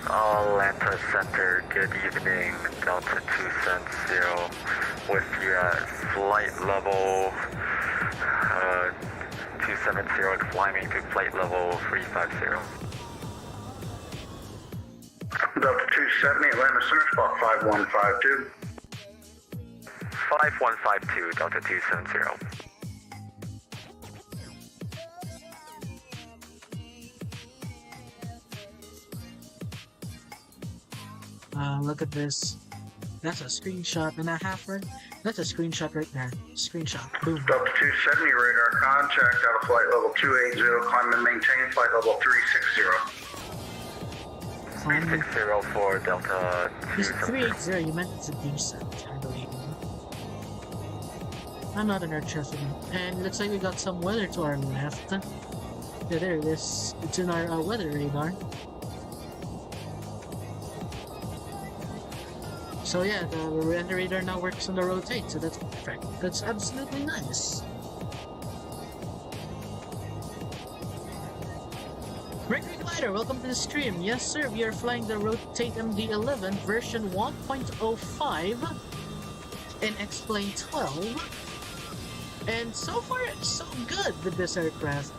Atlanta Center, good evening. Delta 270 with your flight level 270 climbing to flight level 350. Delta 270, Atlanta Center, spot 5152. 5152, Delta 270. Look at this. That's a screenshot and a half, right? That's a screenshot right there. Screenshot. Boom. Delta 270, radar contact out of flight level 280, climb and maintain flight level 360. 360 for Delta 270. It's 380, you meant it's a descent, I believe. I'm not an air traffic. And it looks like we got some weather to our left. Yeah, there it is. It's in our weather radar. So yeah, the weather radar now works on the rotate, so that's perfect. That's absolutely nice. Rick Glider, welcome to the stream. Yes sir, we are flying the Rotate MD-11 version 1.05 in X-Plane 12. And so far, so good with this aircraft.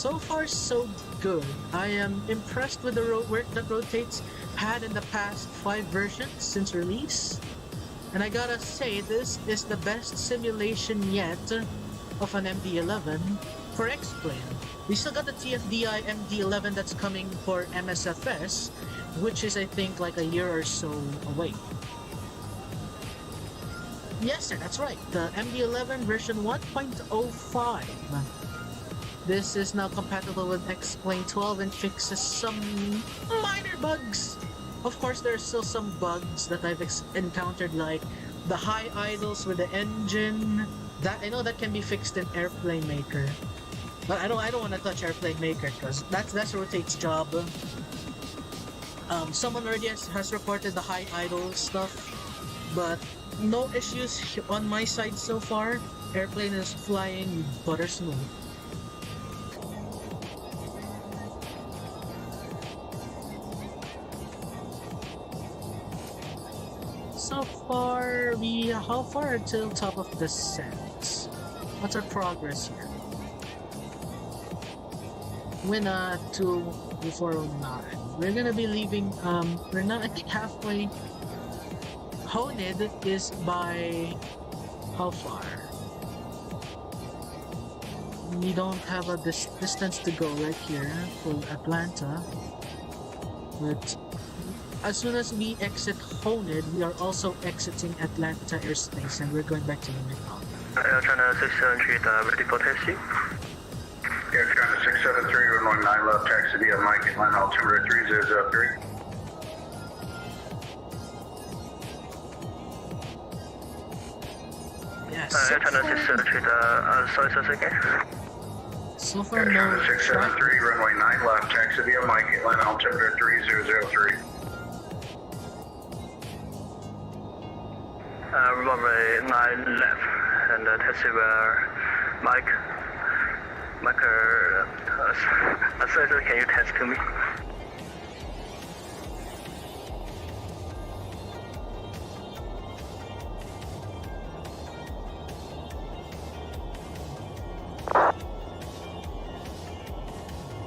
so far so good. I am impressed with the work that Rotate's had in the past 5 versions since release. And I gotta say, this is the best simulation yet of an MD-11 for X-Plane. We still got the TFDI MD-11 that's coming for MSFS, which is I think like a year or so away. Yes sir, that's right, the MD-11 version 1.05. This is now compatible with XP12 and fixes some minor bugs. Of course, there are still some bugs that I've encountered, like the high idles with the engine. That I know that can be fixed in Airplane Maker, but I don't want to touch Airplane Maker because that's Rotate's job. Someone already has reported the high idle stuff, but no issues on my side so far. Airplane is flying butter smooth. So far, how far until top of the set? What's our progress here? Winner to 409. We're gonna be leaving, we're not, I think, halfway. Honed is by how far? We don't have a distance to go right here for Atlanta, but as soon as we exit Honed, we are also exiting Atlanta airspace and we're going back to Louisville. Air China 673, ready for taxi. Air China 673, runway 9 left, taxi via Mike, line altimeter 3003. Yes. Air China 673, sorry, again. So far, Air no. China 673, runway 9 left, taxi via Mike, line altimeter 3003. Runway 9 left, and taxi where Mike, sorry, can you test to me?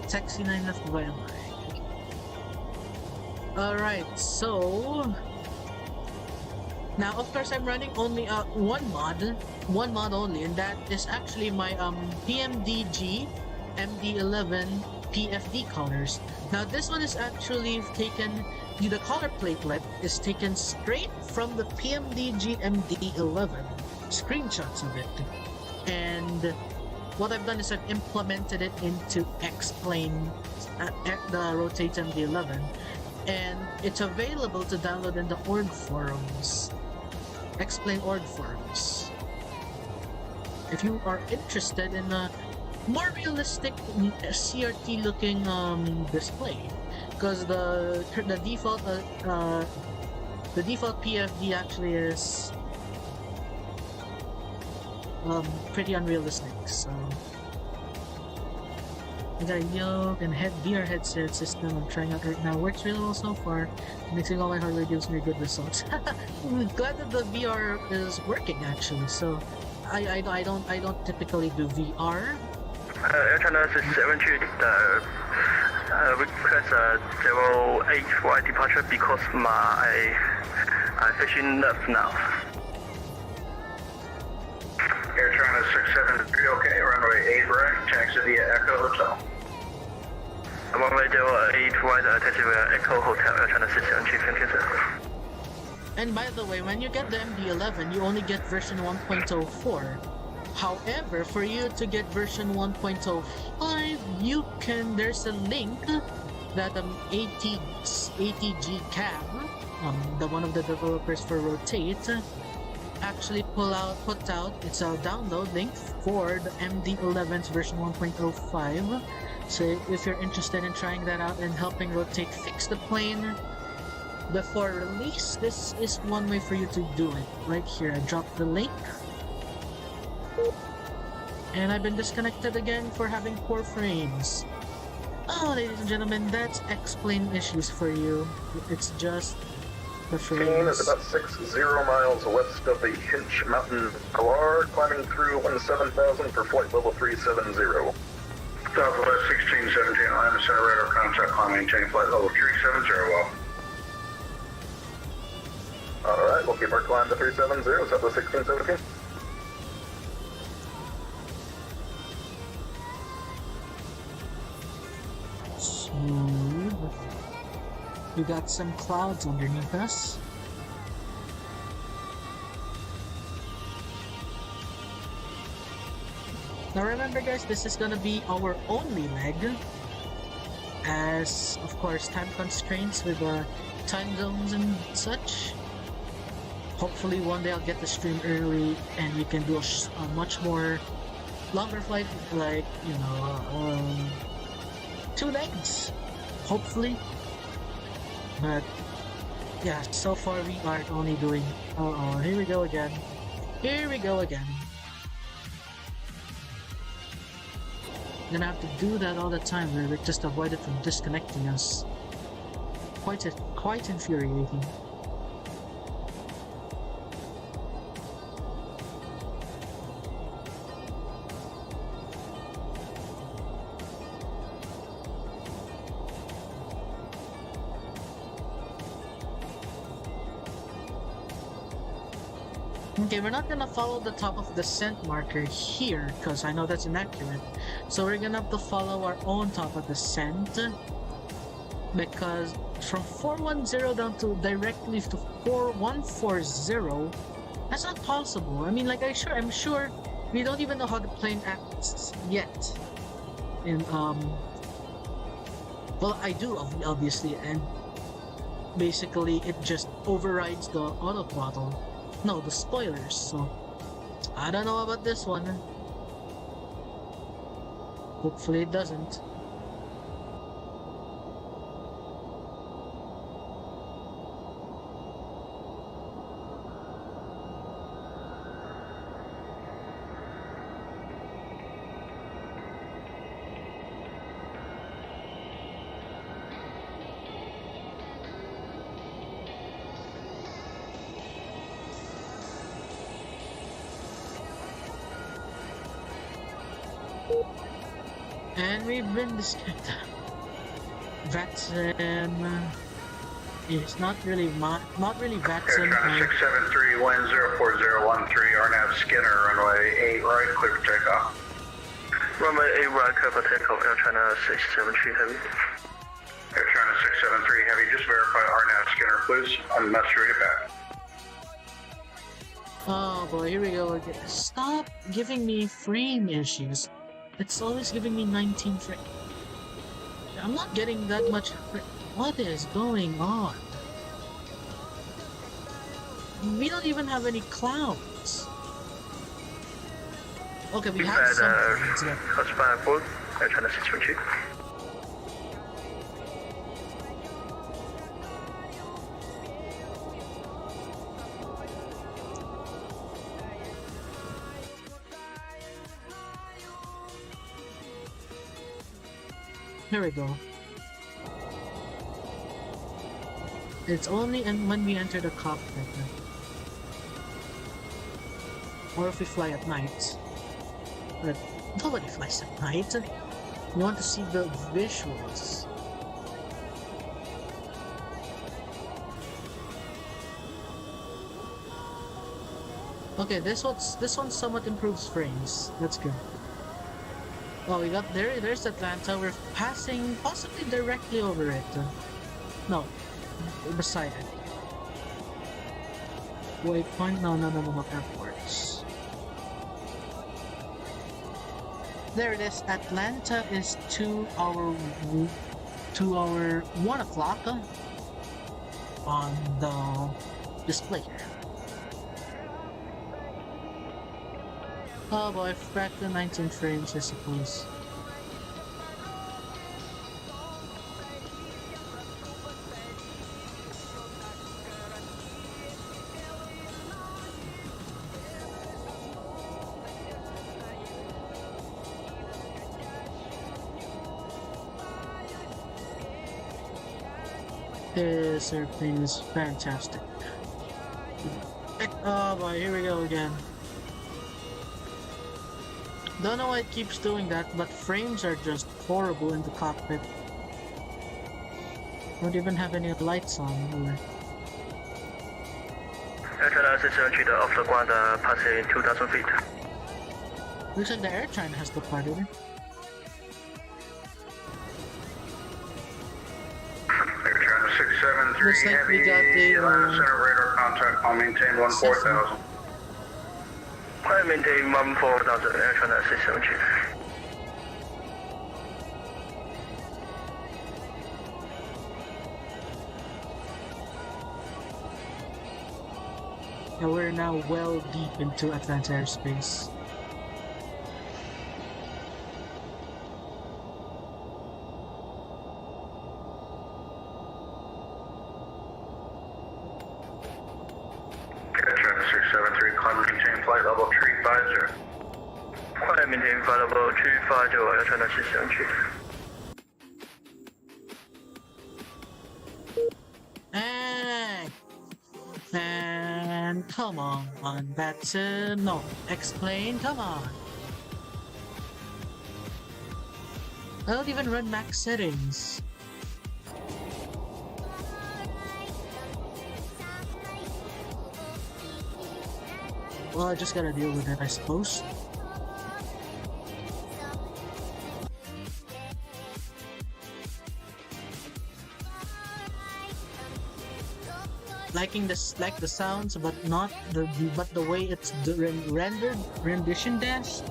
Taxi 9 left via Mike. Alright, so now of course I'm running only one mod only, and that is actually my PMDG MD-11 PFD colors. Now this one is actually taken, the color platelet is taken straight from the PMDG MD-11 screenshots of it, and what I've done is I've implemented it into X-Plane, the Rotate MD-11, and it's available to download in the org forums, X-Plane org forums. If you are interested in a more realistic CRT looking display, because the default PFD actually is pretty unrealistic. So I got a yoke and VR headset system I'm trying out right now. Works really well so far. Mixing all my hardware gives me good results. I'm glad that the VR is working actually. So I don't typically do VR. Air China 673, request 08 for departure because I'm fishing left now. Air China 673, okay, runway 8 right, taxi via Echo Hotel. Runway 08 right, taxi via Echo Hotel, Air China 673, thank you, sir. And by the way, when you get the MD-11, you only get version 1.04. However, for you to get version 1.05, there's a link that ATG Cab, the one of the developers for Rotate, actually put out. It's a download link for the MD-11's version 1.05. So if you're interested in trying that out and helping Rotate fix the plane before release, this is one way for you to do it. Right here, I dropped the link. And I've been disconnected again for having poor frames. Oh, ladies and gentlemen, that's X-Plane issues for you. It's just the frames. Plane is about 60 miles west of the Hinch Mountain Couloir, climbing through 17,000 for flight level 370. Southwest 1617, Atlanta Center radar contact, climb maintain flight level 370, well. Alright, we'll keep our climb to 370, Southwest 1617. Smooth. We got some clouds underneath us. Now remember guys, this is gonna be our only leg, as of course time constraints with time zones and such. Hopefully one day I'll get the stream early and we can do a much more longer flight, like, you know, 2 legs, hopefully. But yeah, so far we are only doing, here we go again. Here we go again. Gonna have to do that all the time, where we just avoid it from disconnecting us. Quite infuriating. Okay, we're not gonna follow the top of the descent marker here, because I know that's inaccurate. So we're gonna have to follow our own top of descent, because from 410 down to directly to 4140, that's not possible. I mean, like, I'm sure we don't even know how the plane acts yet. And well, I do obviously, and basically it just overrides the autothrottle. No, the spoilers, so I don't know about this one. Hopefully it doesn't. And we've been disconnected. VATSIM is not really VATSIM. China 673, wind 04013, RNAV Skinner, runway 8 right, clear for takeoff. Runway 8 right, clear for takeoff, Air China 673 Heavy. Air China 673 Heavy, just verify RNAV Skinner, please. I'm not sure to get back. Oh boy, here we go again. Stop giving me frame issues. It's always giving me 19 frame. I'm not getting that much frame. What is going on? We don't even have any clouds. Okay, we have some clouds, yeah. Touchback board, Air China 672. Here we go. It's only when we enter the cockpit, or if we fly at night. But nobody flies at night. We want to see the visuals. Okay, this one somewhat improves frames. That's good. Oh, we got there's Atlanta. We're passing possibly directly over it. No, beside it. Waypoint? No, airports. There it is. Atlanta is to our 1 o'clock on the display here. Oh boy, back to 19 frames, I suppose. This airplane is fantastic. Oh boy, here we go again. Don't know why it keeps doing that, but frames are just horrible in the cockpit. Don't even have any lights on here. Airline 673的 off the ground passing 2,000 feet. Looks like the air China has departed. Air China 673 Looks like we got the, Atlanta Center radar contact. I'll maintain 14,000. I maintain 14,000. Air China 673. And we're now well deep into Atlanta airspace. Air China 673, climb maintain flight level 350. Climb maintain flight level 350. Air China 673. And come on, VATSIM. No, explain, come on. I don't even run max settings. Well, I just gotta deal with it, I suppose. Liking this, like the sounds, but not the way it's rendered rendition dash.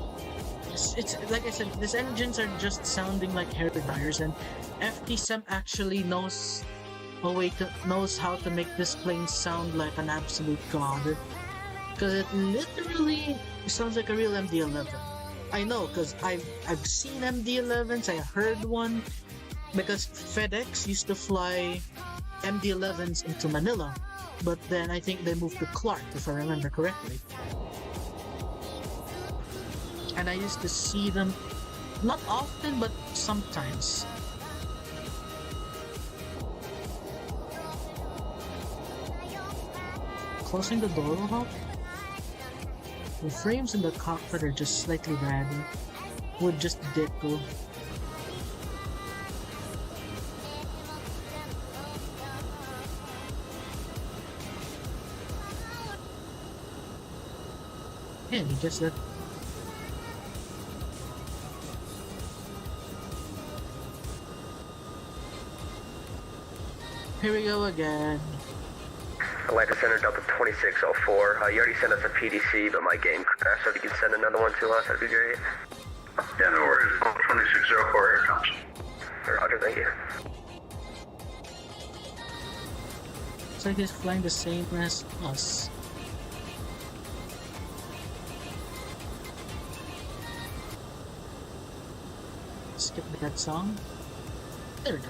It's like I said, these engines are just sounding like hair dryers, and FTSEM actually knows knows how to make this plane sound like an absolute god. Because it literally sounds like a real MD-11. I know, because I've seen MD-11s, I heard one, because FedEx used to fly MD-11s into Manila, but then I think they moved to Clark, if I remember correctly. And I used to see them, not often, but sometimes. Closing the door, huh? The frames in the cockpit are just slightly bad. Would just deco. Yeah, just that. Here we go again. Atlanta Center Delta 2604. You already sent us a PDC, but my game crashed, so if you can send another one to us, that'd be great. Yeah, no worries. 2604, here it comes. Roger, thank you. Looks like he's flying the same as us. Skip that song. There we go.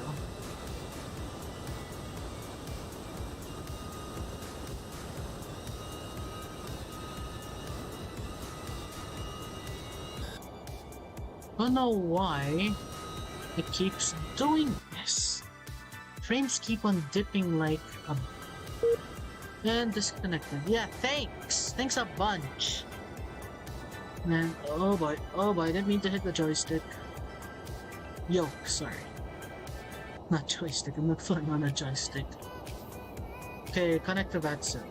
I don't know why it keeps doing this. Frames keep on dipping like a... And disconnected. Yeah, thanks! Thanks a bunch! Man, oh boy, I didn't mean to hit the joystick. Yoke, sorry. Not joystick, I'm not flying on a joystick. Okay, connect to VATSIM.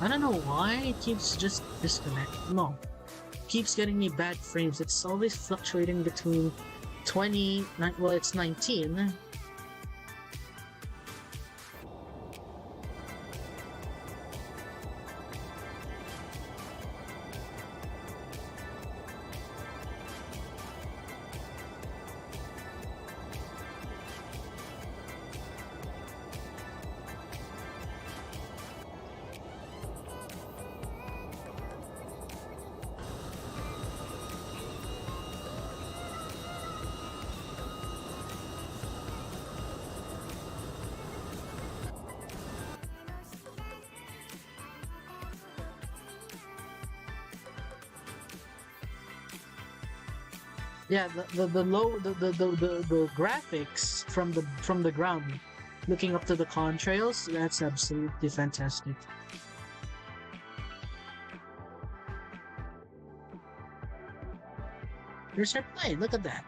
I don't know why it keeps just disconnecting. No. It keeps getting me bad frames. It's always fluctuating between 20, well, it's 19. Yeah, the graphics from the ground, looking up to the contrails, that's absolutely fantastic. There's our plane. Look at that.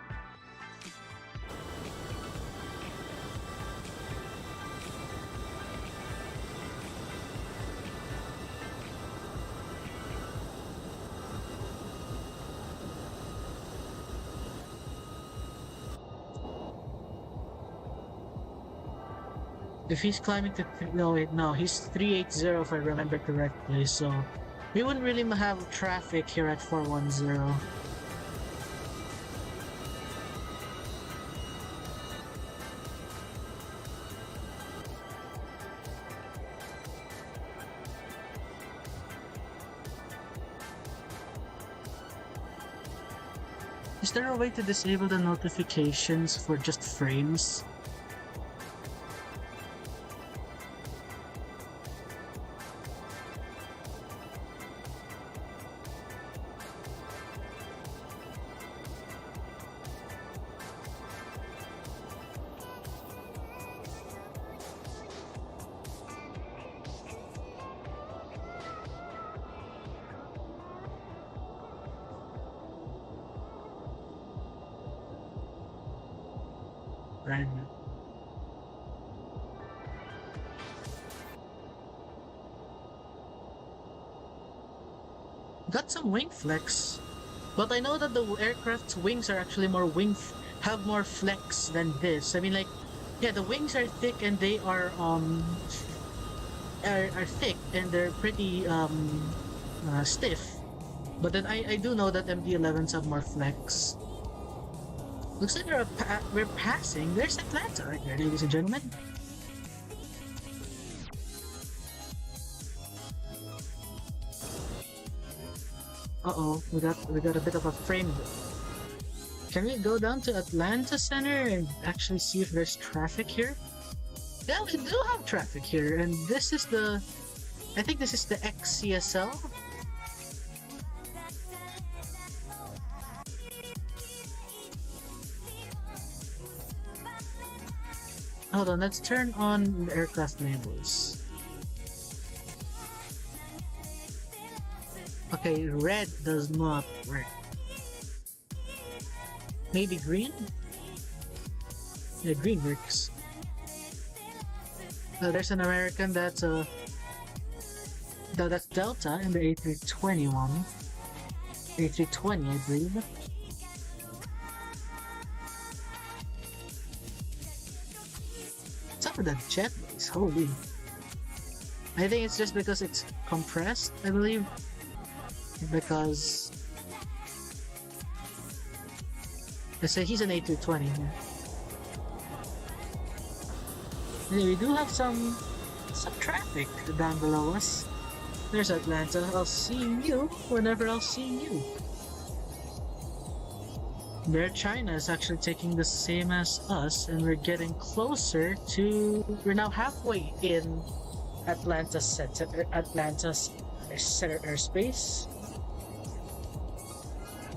If he's climbing to no wait, no, he's 380 if I remember correctly, so we wouldn't really have traffic here at 410. Is there a way to disable the notifications for just frames? Right. Got some wing flex, but I know that the aircraft's wings are actually have more flex than this. I mean, like, yeah, the wings are thick and they are thick and they're pretty stiff. But then I do know that MD-11s have more flex. Looks like we're passing. There's Atlanta right there, ladies and gentlemen. Uh-oh, we got a bit of a frame. Can we go down to Atlanta Center and actually see if there's traffic here? Yeah, we do have traffic here, and this is I think this is the XCSL. Hold on, let's turn on the aircraft labels. Okay, red does not work. Maybe green? Yeah, green works. There's an American that's that's Delta in the A321. A320, I believe. What's up with that jet noise? Holy. I think it's just because it's compressed, I believe. Because let's say he's an A220 here. Yeah, we do have some traffic down below us. There's Atlanta. I'll see you whenever I'll see you. There, China is actually taking the same as us, and we're getting closer to. We're now halfway in Atlanta's center airspace.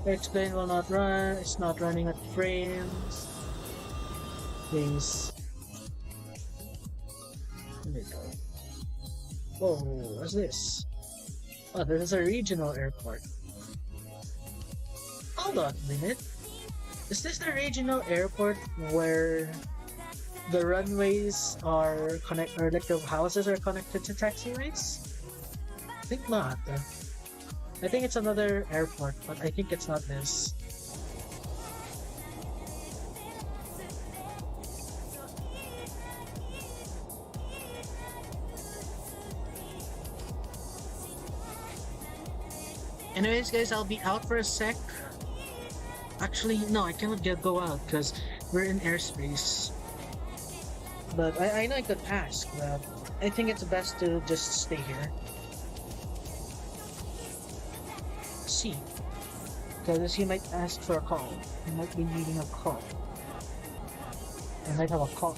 X-plane will not run. It's not running at frames. Things. There we go. Whoa, what's this? Oh, this is a regional airport. Hold on a minute. Is this the regional airport where the runways are or like the houses are connected to taxiways? I think not. I think it's another airport, but I think it's not this. Anyways, guys, I'll be out for a sec. Actually, no, I cannot go out because we're in airspace. But I know I could ask, but I think it's best to just stay here. See, because he might ask for a call. He might be needing a call. I might have a call.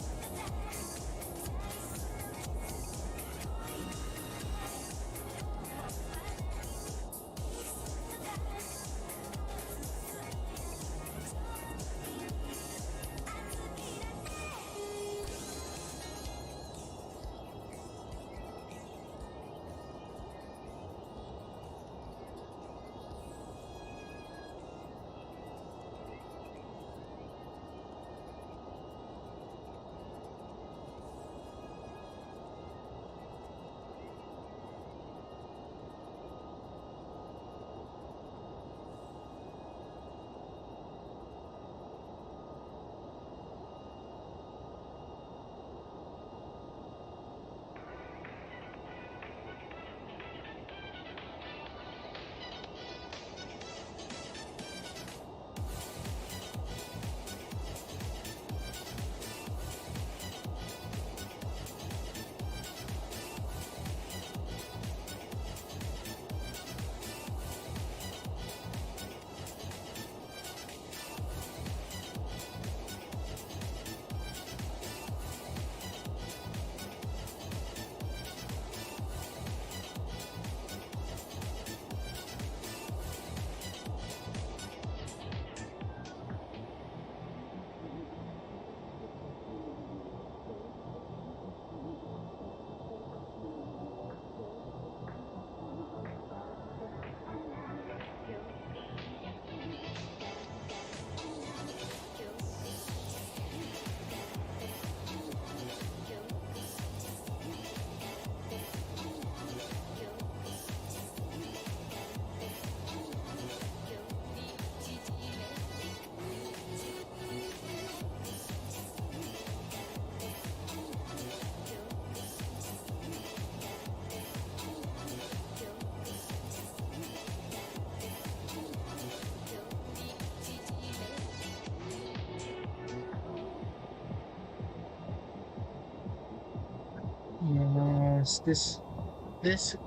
Yes, this.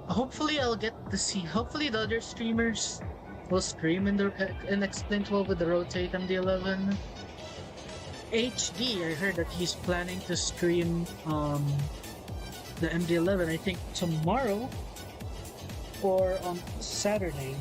Hopefully, I'll get to see. Hopefully, the other streamers will stream in XP12 with the rotate MD-11. HD, I heard that he's planning to stream the MD-11. I think tomorrow or on Saturday.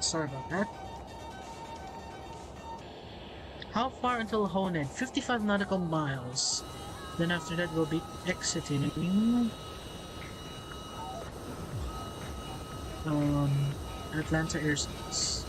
Sorry about that. How far until Honed? 55 nautical miles. Then after that we'll be exiting Atlanta airspace.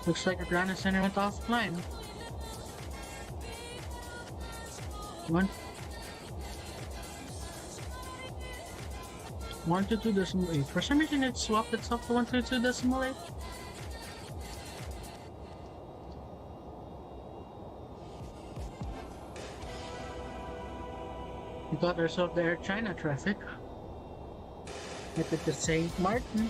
Looks like Atlanta Center went offline. 122.8. For some reason it swapped itself to 122.8. We got ourselves the Air China traffic. Headed to St. Martin.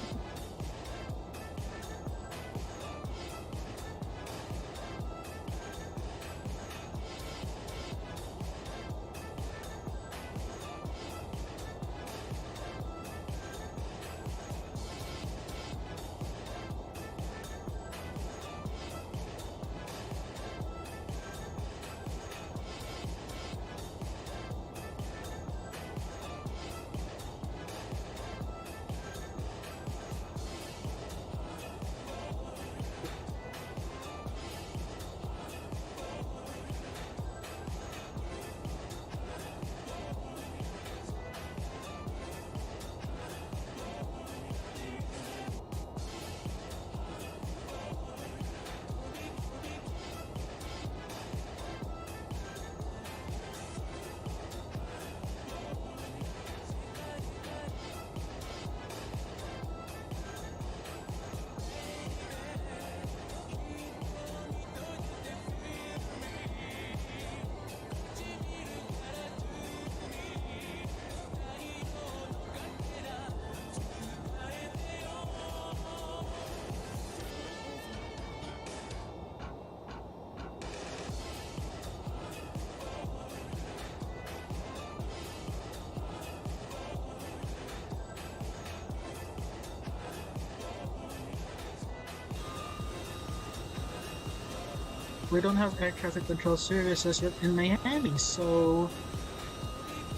We don't have air traffic control services yet in Miami, so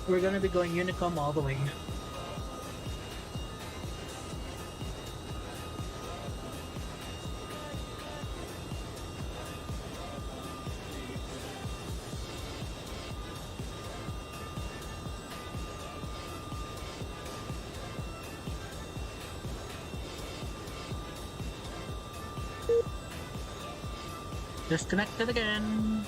we're gonna be going Unicom all the way. Disconnected again.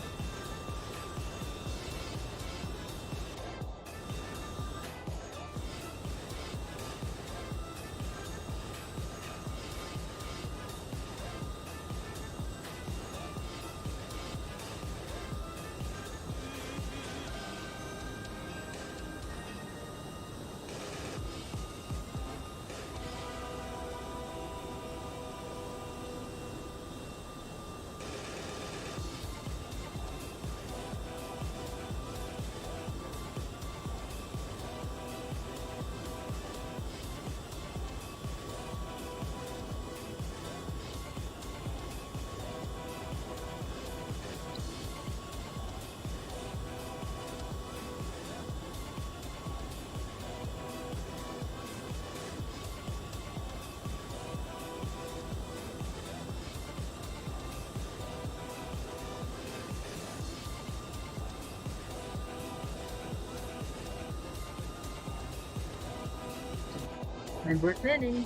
And we're ready.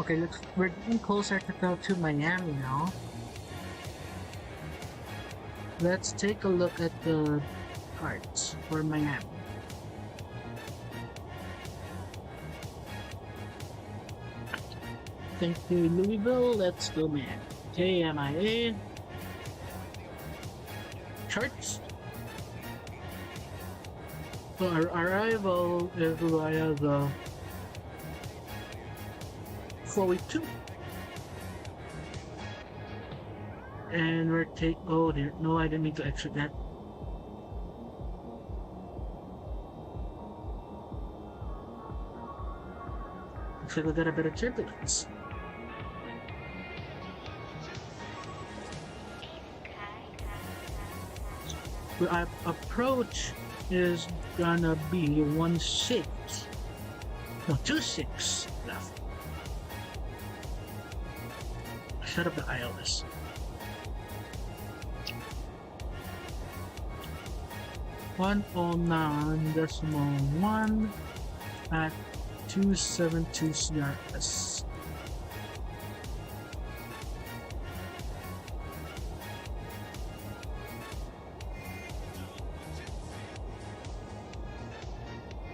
Okay, we're getting closer to Miami now. Let's take a look at the cards for Miami. Thank you, Louisville. Let's go, man. KMIA. Charts. So our arrival is via the Chloe 2. And we're oh dear, no, I didn't mean to exit that. Looks like we got a bit of turbulence. Our approach is gonna be 1-6. No, 2-6 left. Shut up the ILS. (109.1) at 272 CRS.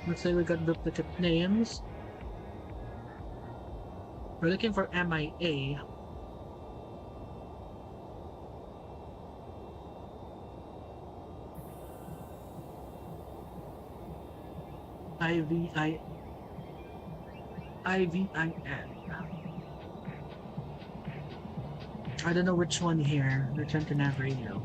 Let's say we got duplicate names. We're looking for MIA. IVIN. I don't know which one here. Return to nav radio.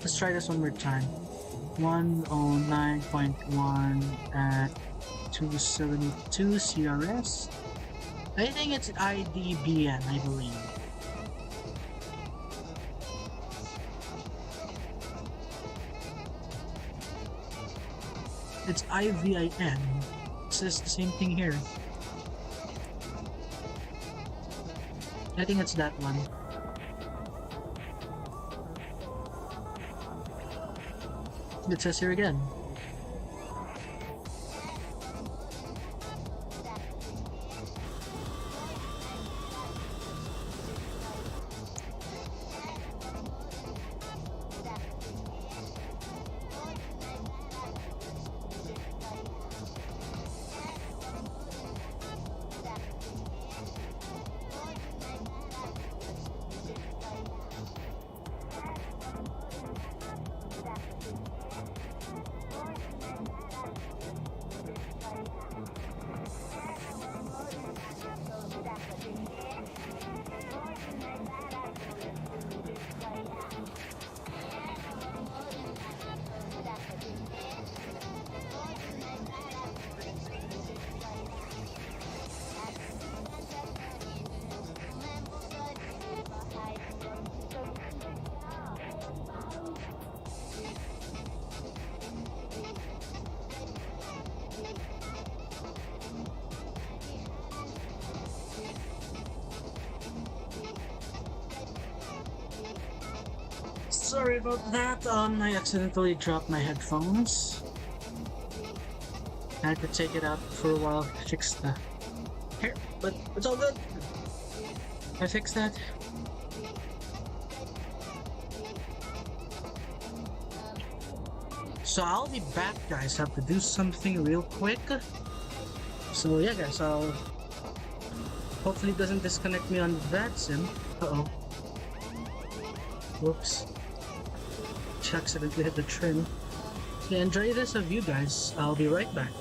Let's try this one more time. 109.1 at 272 CRS. I think it's IDBN, I believe. It's IVIN. It says the same thing here. I think it's that one. It says here again. Sorry about that, I accidentally dropped my headphones. I had to take it out for a while to fix the hair, but it's all good. I fixed that. So I'll be back, guys. I have to do something real quick. So yeah, guys, I'll... Hopefully it doesn't disconnect me on VATSIM. Uh-oh. Whoops. Accidentally hit the trim. Yeah, enjoy this of you guys. I'll be right back.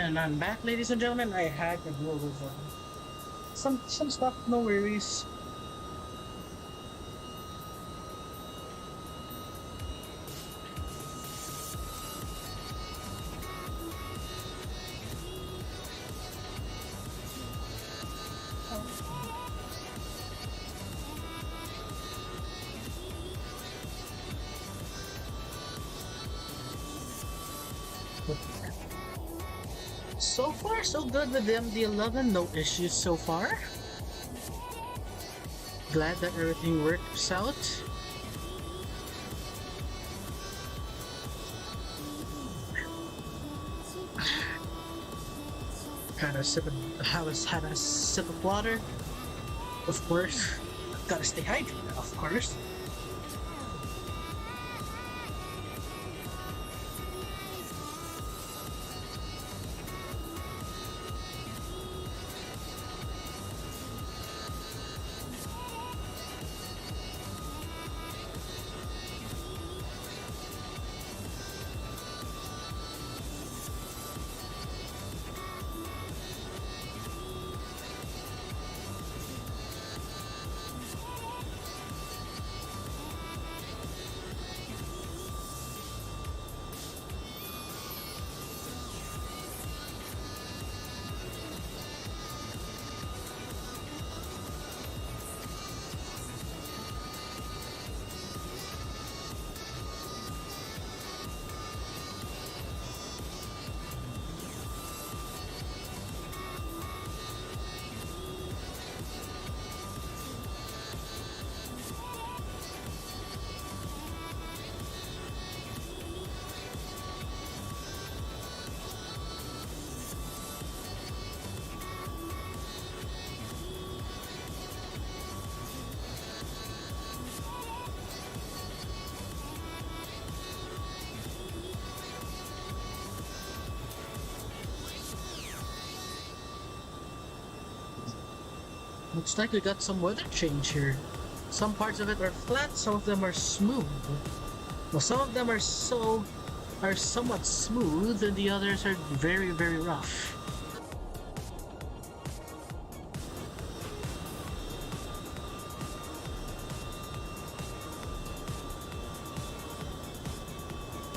And I'm back, ladies and gentlemen. I had to deal with some stuff, no worries. So far, so good with the MD-11. No issues so far. Glad that everything works out. Had a sip of water. Of course. Gotta stay hydrated, of course. Looks like we got some weather change here. Some parts of it are flat, some of them are smooth. Well, some of them are somewhat smooth, and the others are very, very rough.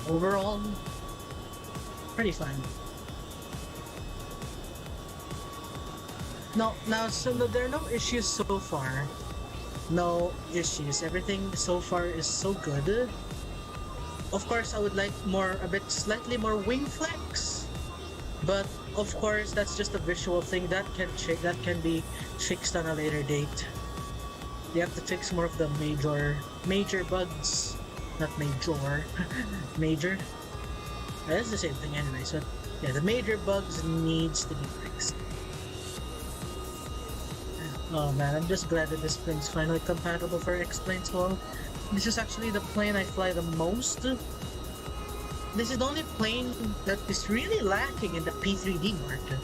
Overall, pretty fine. No, now, so there are no issues so far. No issues. Everything so far is so good. Of course, I would like slightly more wing flex, but of course, that's just a visual thing that can be fixed on a later date. You have to fix more of the major bugs, not major, major. That's the same thing anyway. So yeah, the major bugs needs to be fixed. Oh man, I'm just glad that this plane's finally compatible for X-Plane 12. This is actually the plane I fly the most. This is the only plane that is really lacking in the P3D market.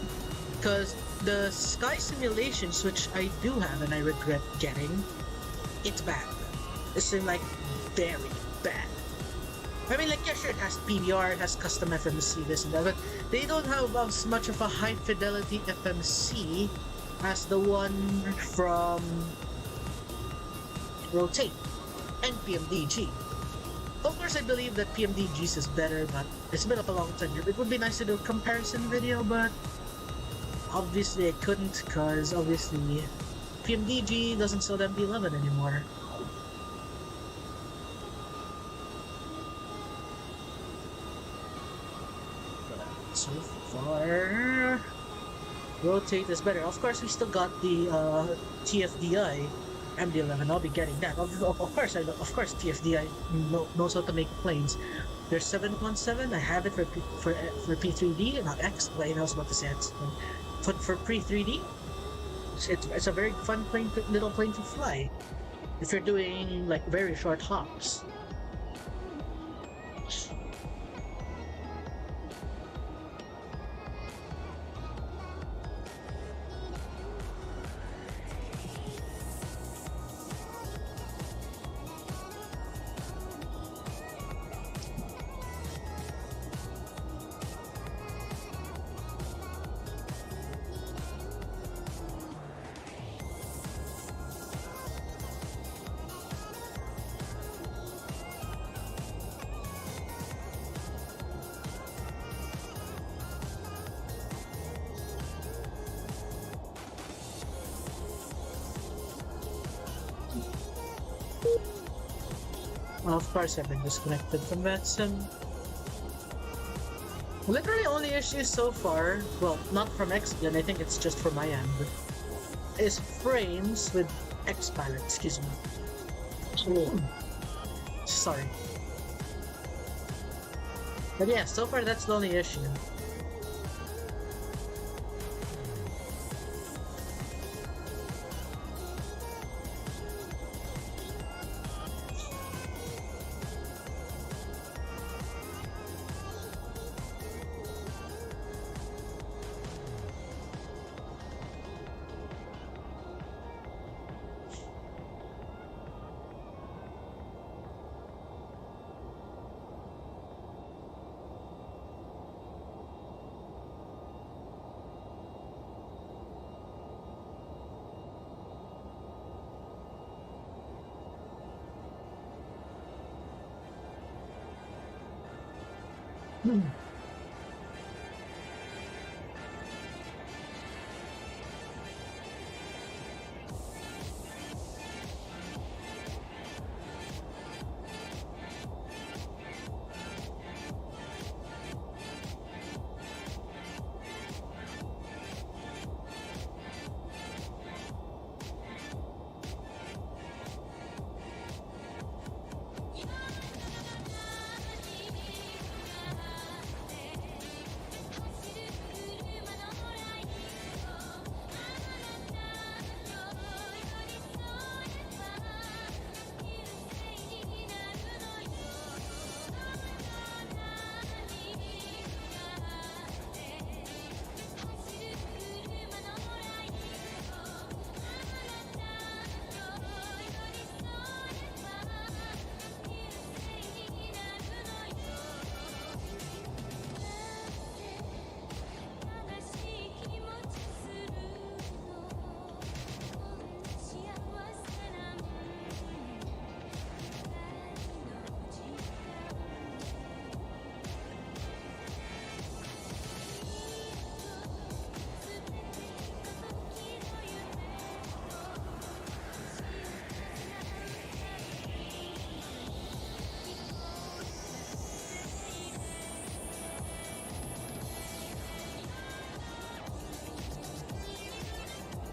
Because the sky simulations, which I do have and I regret getting, it's bad. It's like very bad. I mean, like, yeah, sure, it has PBR, it has custom FMC, this and that, but they don't have as much of a high fidelity FMC as the one from Rotate and PMDG. Of course, I believe that PMDG's is better, but it's been up a long time. It would be nice to do a comparison video, but obviously I couldn't, because obviously PMDG doesn't sell the MD-11 anymore. So far, Rotate is better. Of course, we still got the TFDI MD-11. I'll be getting that. Of course, TFDI knows how to make planes. There's 717. I have it for P3D, not X-Plane. I was about to say X. But for P3D, it's a very fun little plane to fly if you're doing like very short hops. Of course, I've been disconnected from VATSIM. Literally only issue so far, well, not from XP, and I think it's just for my end, is frames with X-Pilot, excuse me. Sorry. But yeah, so far that's the only issue.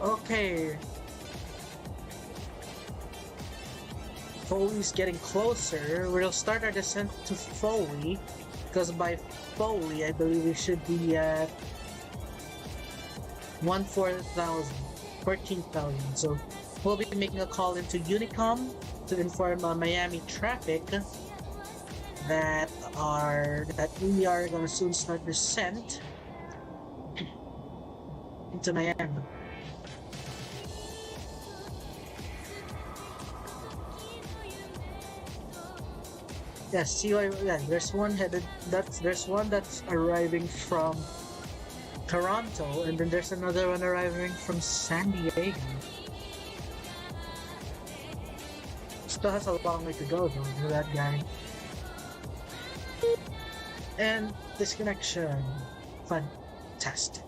Okay. Foley's getting closer. We'll start our descent to Foley, because by Foley, I believe we should be at 14,000. So we'll be making a call into Unicom to inform Miami traffic that we are gonna soon start descent into Miami. Yes, yeah, there's one that's arriving from Toronto, and then there's another one arriving from San Diego. Still has a long way to go though, for that guy. And disconnection. Fantastic.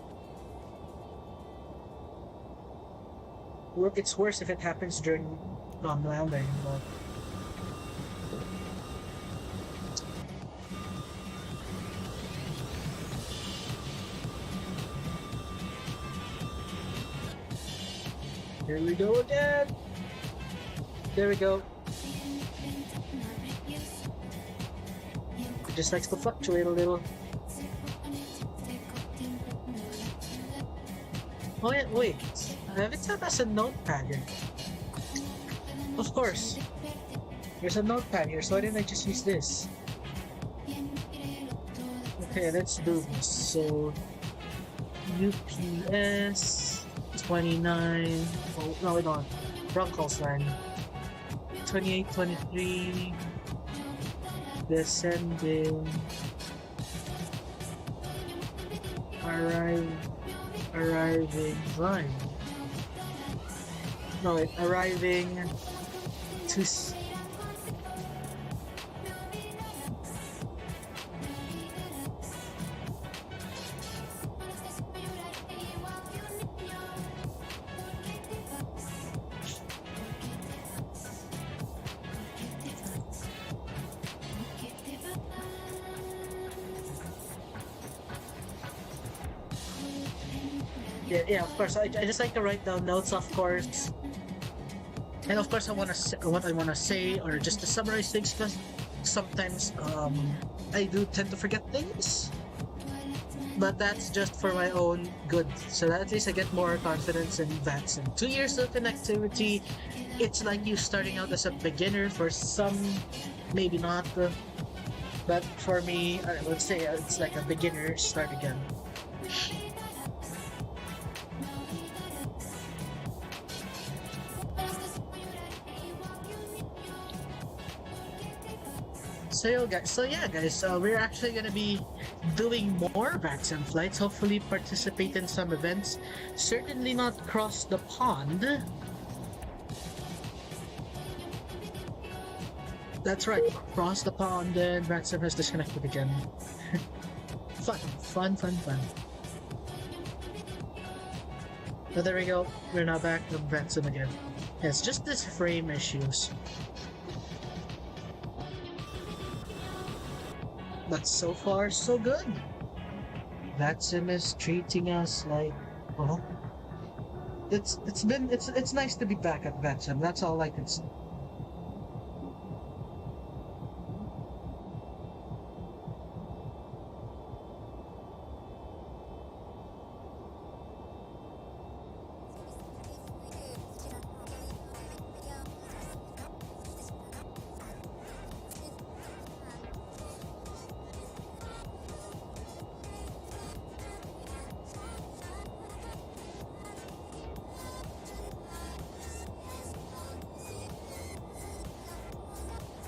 It's worse if it happens during non-landing, but here we go again! There we go. It just likes to fluctuate a little. Oh yeah, wait. VATSIM has a notepad here. Of course. There's a notepad here, so why didn't I just use this? Okay, let's do this. So, UPS 29. Oh, no, wait on. Wrong call sign. 2823. Descending. Arriving line. No, wait, arriving to Yeah, of course. I just like to write down notes, of course. And of course, what I wanna say, or just to summarize things, because sometimes I do tend to forget things, but that's just for my own good. So that at least I get more confidence in VATSIM. 2 years of connectivity, it's like you starting out as a beginner. For some, maybe not, but for me, I would say it's like a beginner start again. So yeah, guys, we're actually gonna be doing more VATSIM flights. Hopefully, participate in some events. Certainly not cross the pond. That's right, cross the pond and VATSIM has disconnected again. Fun. But there we go. We're now back on VATSIM again. It's just this frame issues. But so far, so good. VATSIM is treating us like, well, it's nice to be back at VATSIM. That's all I can say.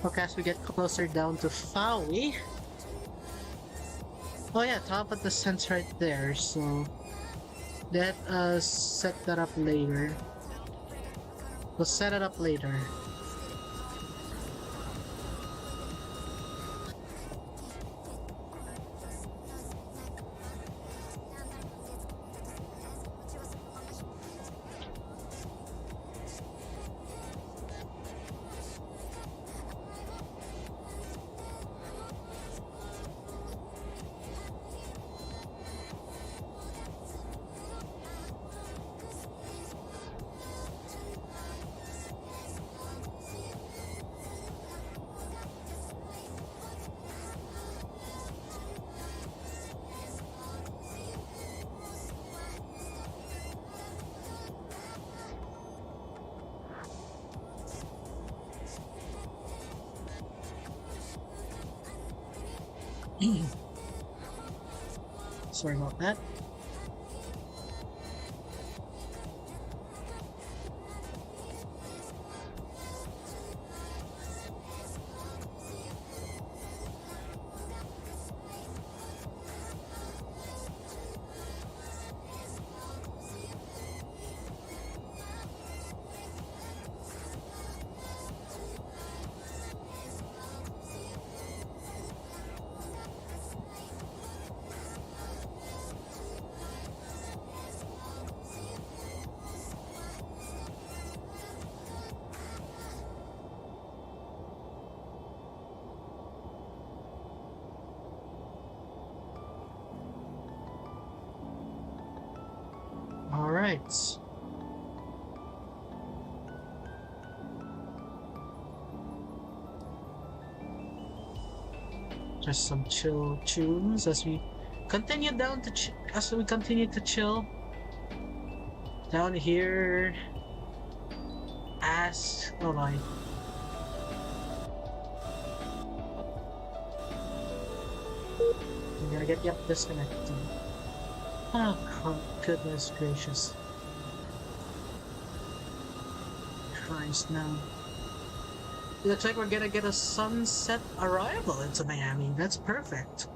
Okay, as we get closer down to Fawi. Oh yeah, top of the sense right there, so let us set that up later. We'll set it up later. Sorry about that. All right. Just some chill tunes as we continue to chill down here. Oh my. I'm gonna get disconnected. Oh, goodness gracious. Christ, no. It looks like we're gonna get a sunset arrival into Miami. That's perfect.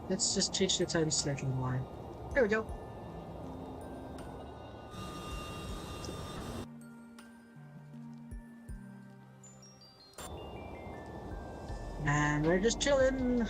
Let's just change the time slightly more. There we go. And we're just chilling.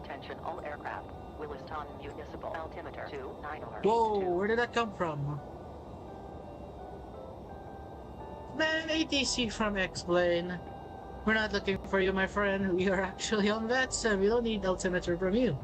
Attention all aircraft. Williston Municipal Altimeter 29 Whoa, where did that come from? Man, ATC from X-Plane. We're not looking for you, my friend. We are actually on VATSIM. We don't need altimeter from you.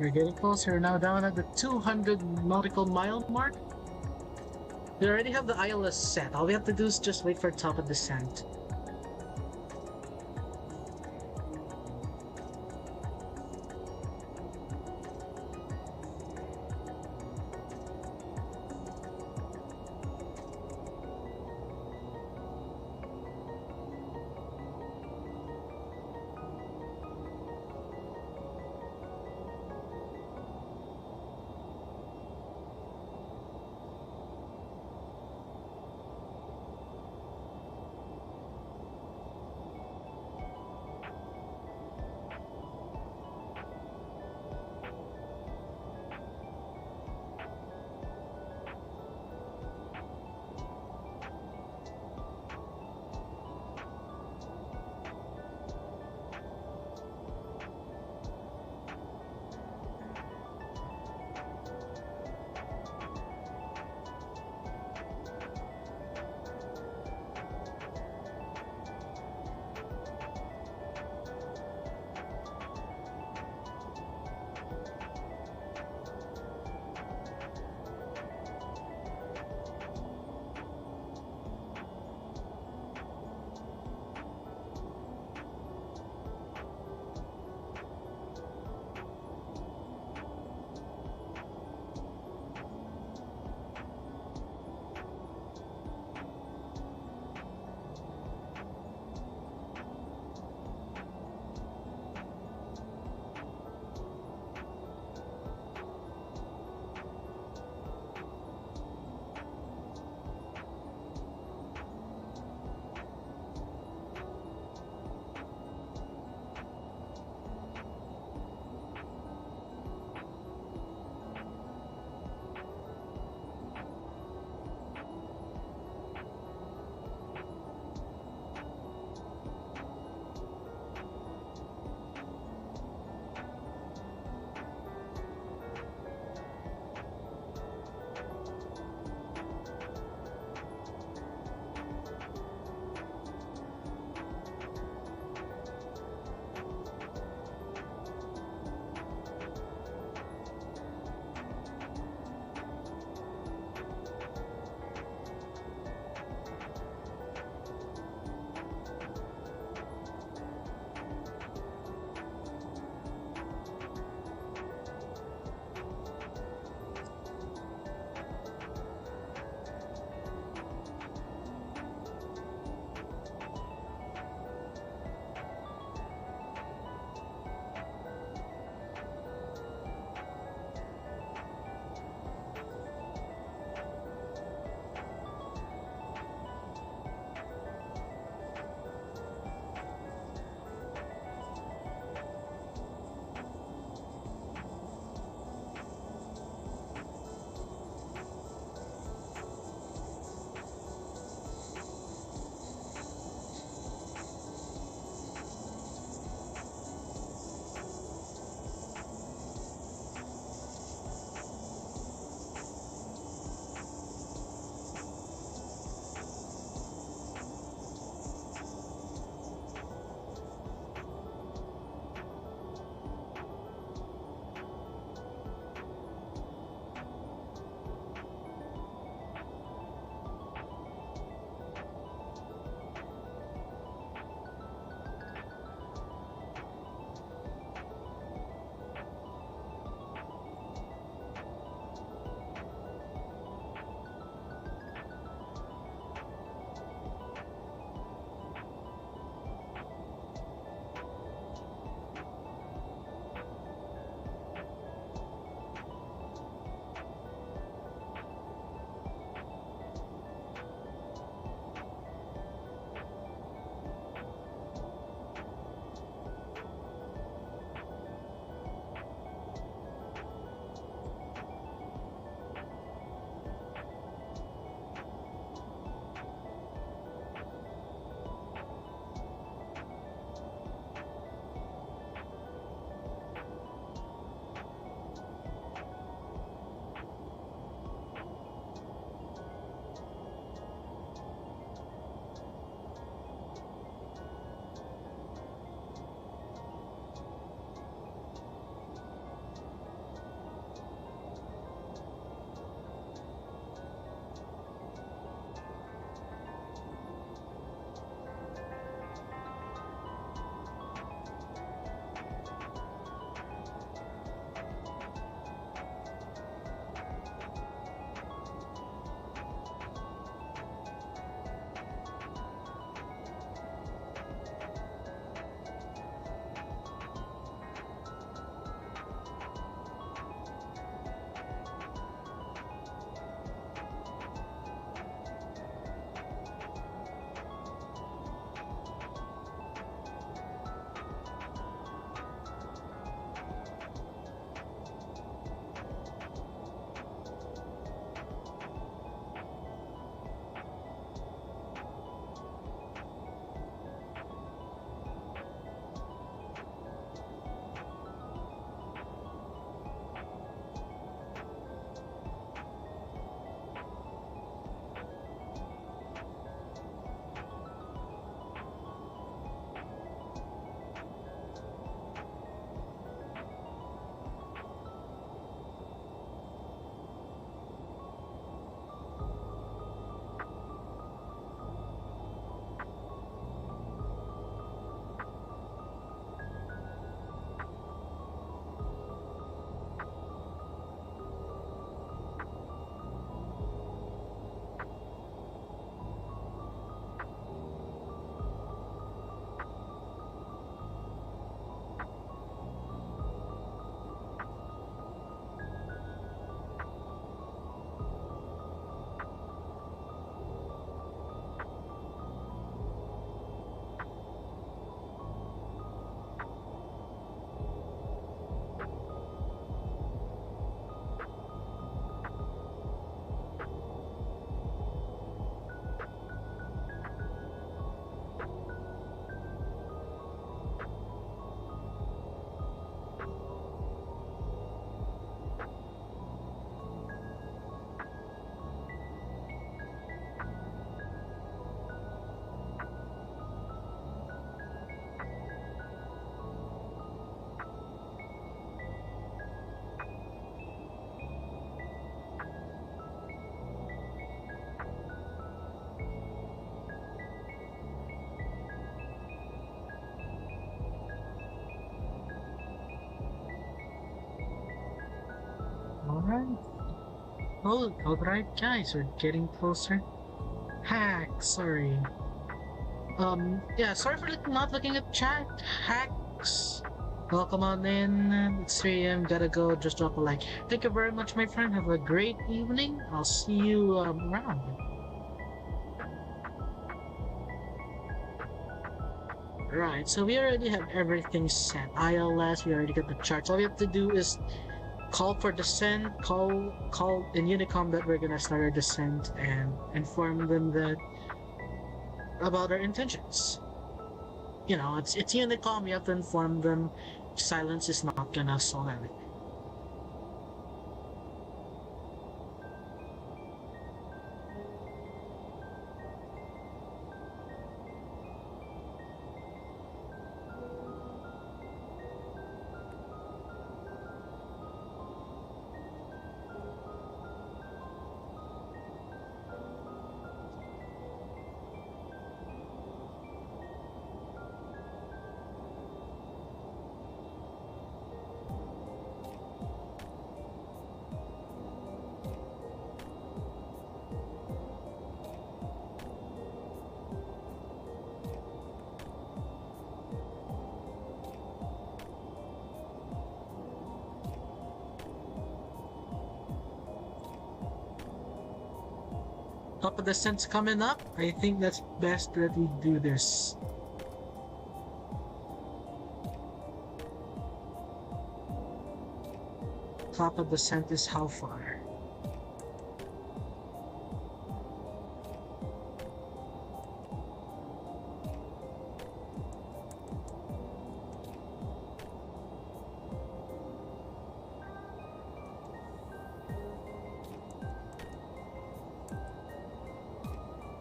We're getting closer. We're now down at the 200 nautical mile mark. We already have the ILS set. All we have to do is just wait for top of descent. Alright. Oh, alright guys, we're getting closer. Hack, sorry. Yeah, sorry for not looking at chat. Hacks. Welcome on in. It's 3 a.m. Gotta go. Just drop a like. Thank you very much, my friend. Have a great evening. I'll see you around. Right, so we already have everything set. ILS, we already got the charts. All we have to do is call for descent, call in Unicom that we're gonna start our descent, and inform them that about our intentions. You know, it's Unicom, you have to inform them. Silence is not gonna solve everything. Top of the descent's coming up. I think that's best that we do this. Top of the descent is how far?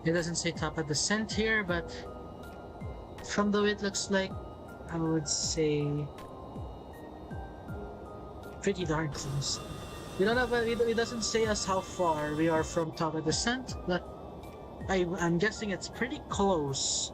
It doesn't say top of descent here, but from the way it looks like, I would say pretty darn close. We don't have it doesn't say us how far we are from top of descent, but I'm guessing it's pretty close.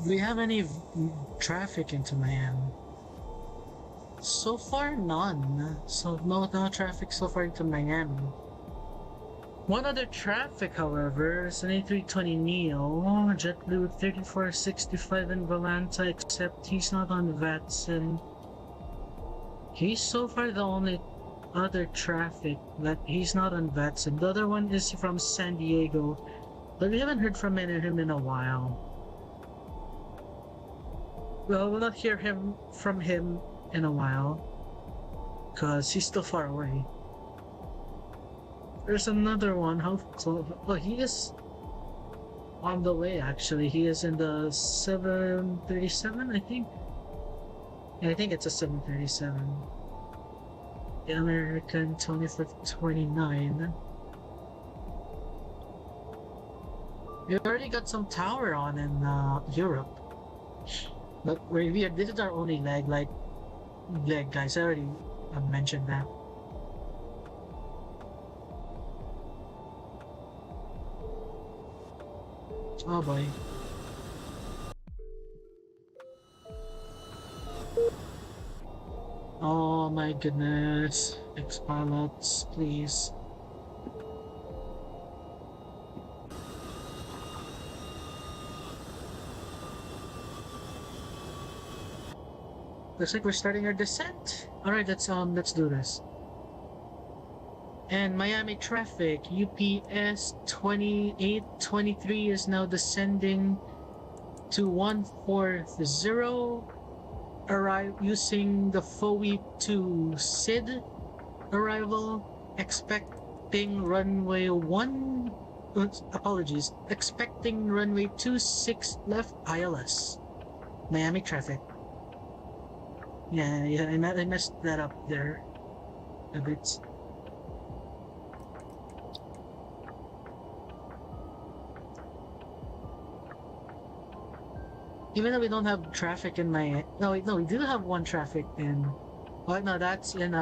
Do we have any traffic into Miami? So far, none. So no traffic so far into Miami. One other traffic, however, is an A320neo, JetBlue 3465 in Volanta, except he's not on VATSIM. He's so far the only other traffic that he's not on VATSIM. The other one is from San Diego, but we haven't heard from him in a while. Well, we'll not hear from him in a while, because he's still far away. There's another one. How close? Oh, he is on the way, actually. He is in the 737, I think. Yeah, I think it's a 737. The American 2529. We already got some tower on in Europe. But this is our only leg, guys. I already mentioned that. Oh boy. Oh my goodness. Ex-pilots, please. Looks like we're starting our descent. Alright, let's do this. And Miami traffic, UPS 2823 is now descending to 140, arrive using the FOE to SID arrival, expecting runway 26 left ILS. Miami traffic. Yeah, I messed that up there a bit. Even though we don't have traffic in we do have one traffic in... Oh, no, that's in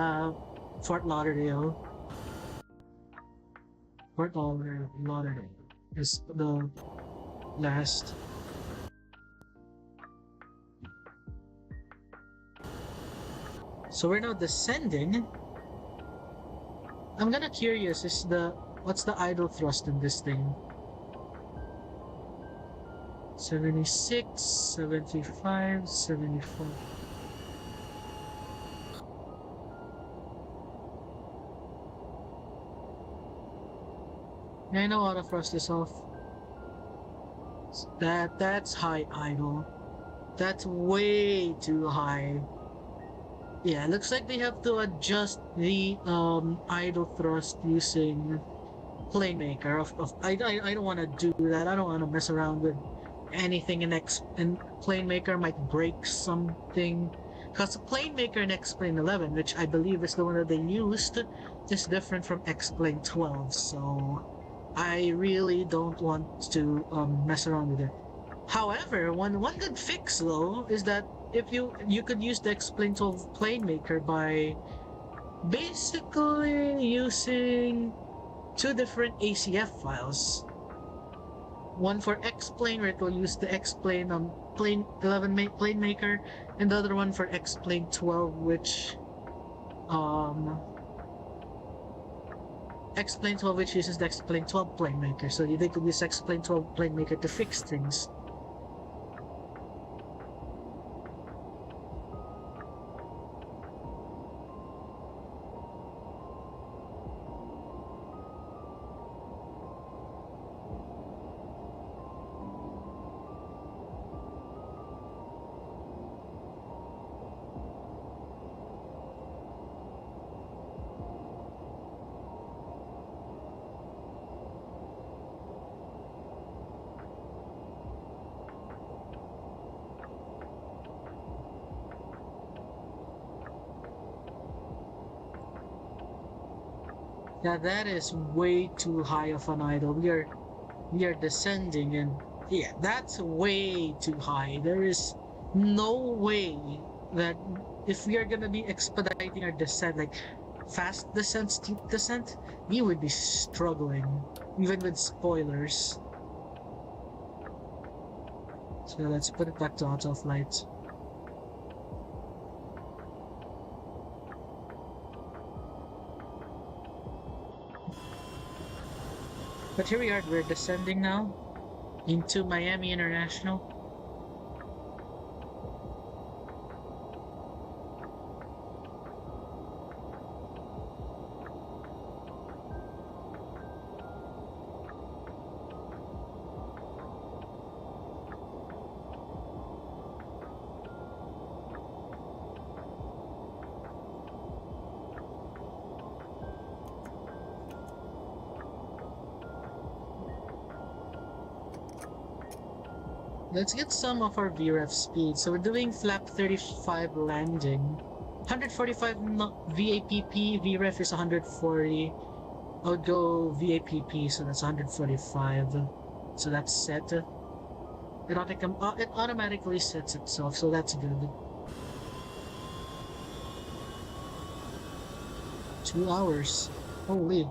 Fort Lauderdale. Fort Lauderdale is the last. So we're now descending. I'm kinda curious, what's the idle thrust in this thing? 76, 75, 74. I know auto thrust is off. That's high idle. That's way too high. Yeah, looks like they have to adjust the idle thrust using Planemaker. I don't want to do that. I don't want to mess around with anything in Planemaker. Might break something, because the Planemaker in XP11, which I believe is the one that they used, is different from XP12, so I really don't want to mess around with it. However, one good fix though is that if you could use the XP12 Planemaker by basically using two different ACF files. One for X-Plane, where it will use the X-Plane Plane 11 Planemaker, and the other one for X-Plane 12, which X-Plane 12, which uses the X-Plane 12 Planemaker. So they could use X-Plane 12 Planemaker to fix things. Yeah, that is way too high of an idle. We are descending, and yeah, that's way too high. There is no way that if we are gonna be expediting our descent, like fast descent, steep descent, we would be struggling, even with spoilers. So let's put it back to auto flight. But here we are, we're descending now into Miami International. Let's get some of our VREF speed. So we're doing flap 35 landing. 145 VAPP, VREF is 140. I would go VAPP, so that's 145. So that's set. It automatically sets itself, so that's good. 2 hours. Holy.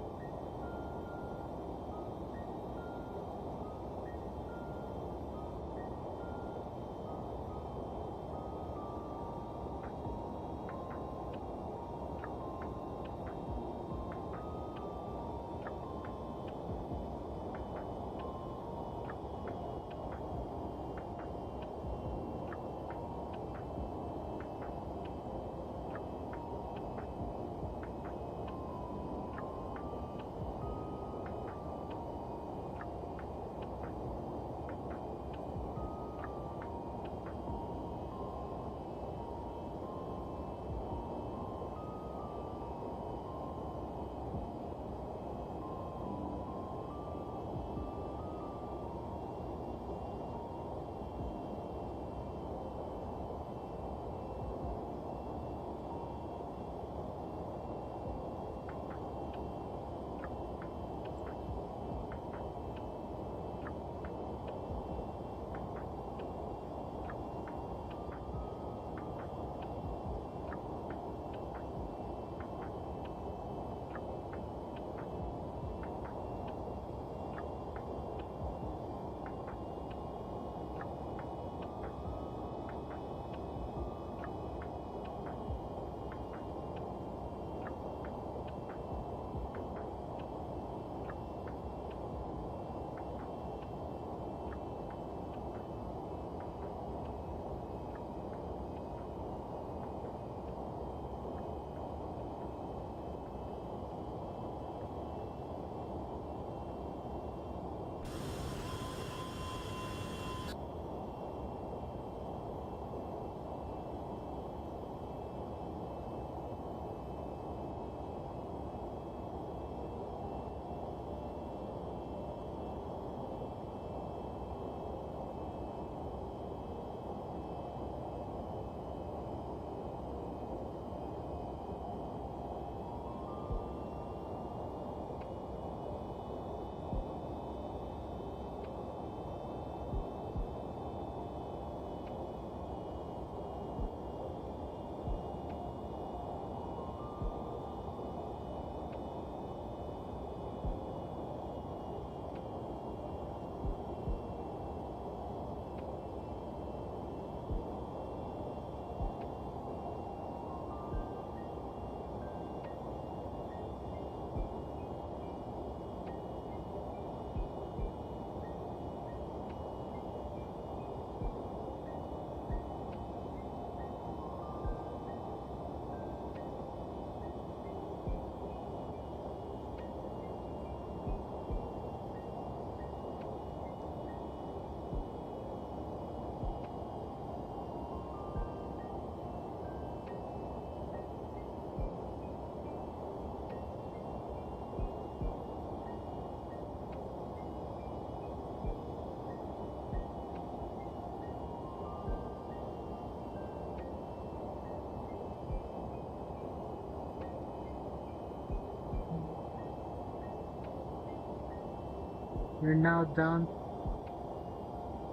We're now down.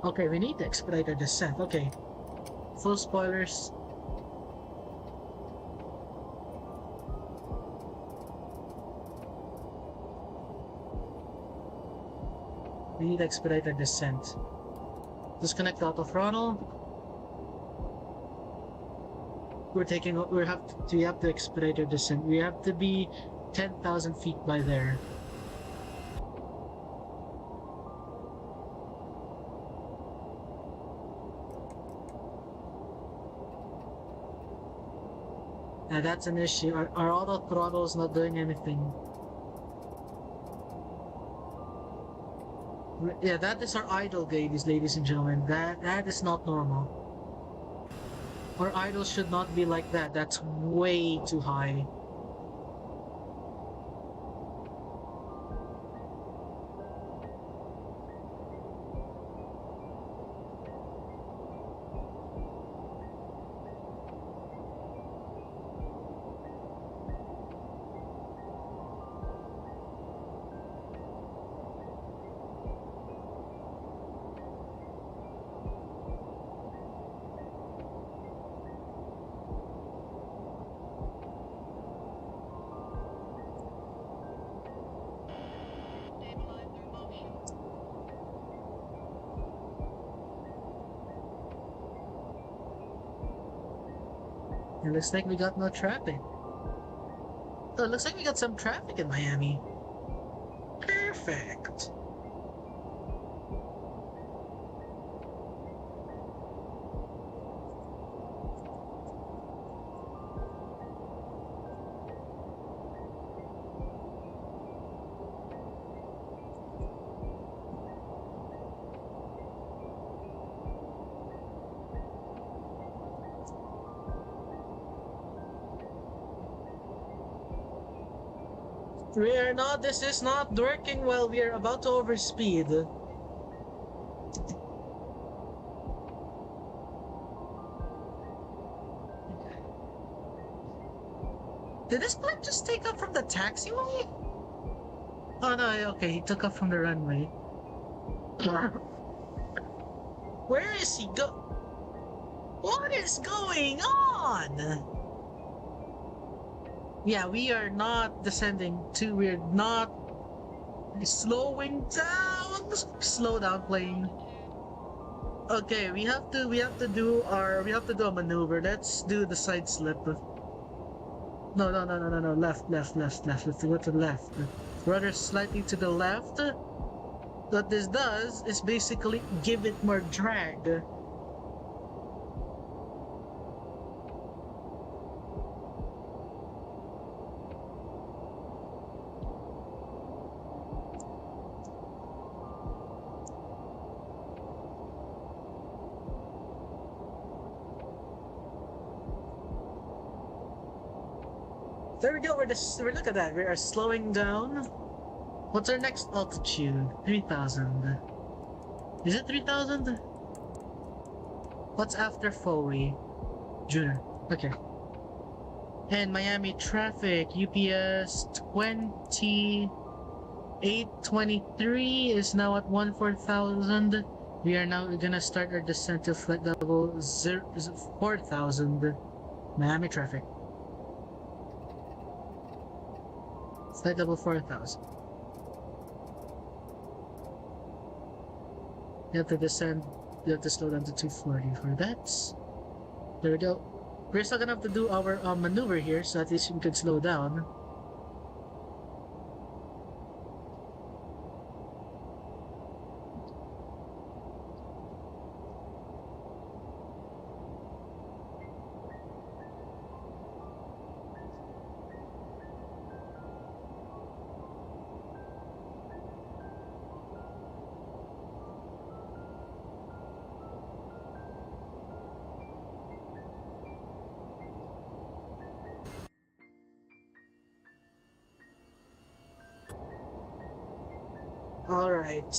Okay, we need to expedite our descent. Okay. Full spoilers. We need to expedite our descent. Disconnect auto throttle. We have to expedite our descent. We have to be 10,000 feet by there. Now that's an issue. Our auto throttle is not doing anything. Yeah, that is our idle gauge, ladies and gentlemen. That is not normal. Our idle should not be like that. That's way too high. It looks like we got no traffic. Oh, it looks like we got some traffic in Miami. Perfect. This is not working well. We are about to overspeed. Did this plane just take off from the taxiway? Oh no, okay, he took off from the runway. Where is he go? What is going on? Yeah, we are not descending to, we're not slowing down. Slow down, plane. Okay, we have to do a maneuver. Let's do the side slip. No, left. Let's go to the left. Rudder slightly to the left. What this does is basically give it more drag. There we go, look at that, we are slowing down. What's our next altitude? 3,000. Is it 3,000? What's after Foley? Junior. Okay. And Miami traffic, UPS 2823 is now at 14,000. We are now gonna start our descent to flight level 4,000. Miami traffic. Flight level 4,000. You have to descend, you have to slow down to 240 for that. There we go. We're still gonna have to do our maneuver here, so at least we can slow down. Alright.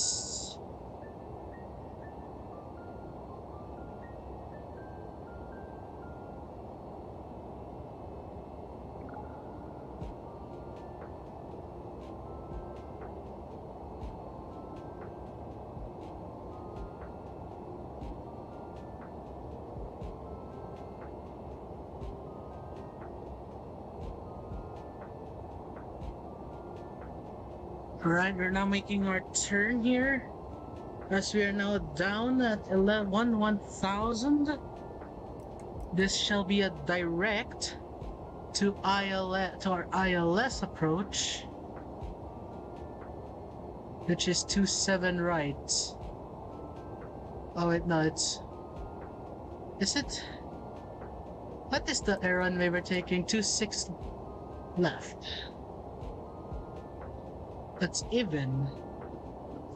Alright, we're now making our turn here. As we are now down at 1000, this shall be a direct to our ILS approach, which is 27 right. Oh wait, no, is it? What is the air runway we're taking? 26 left. That's even.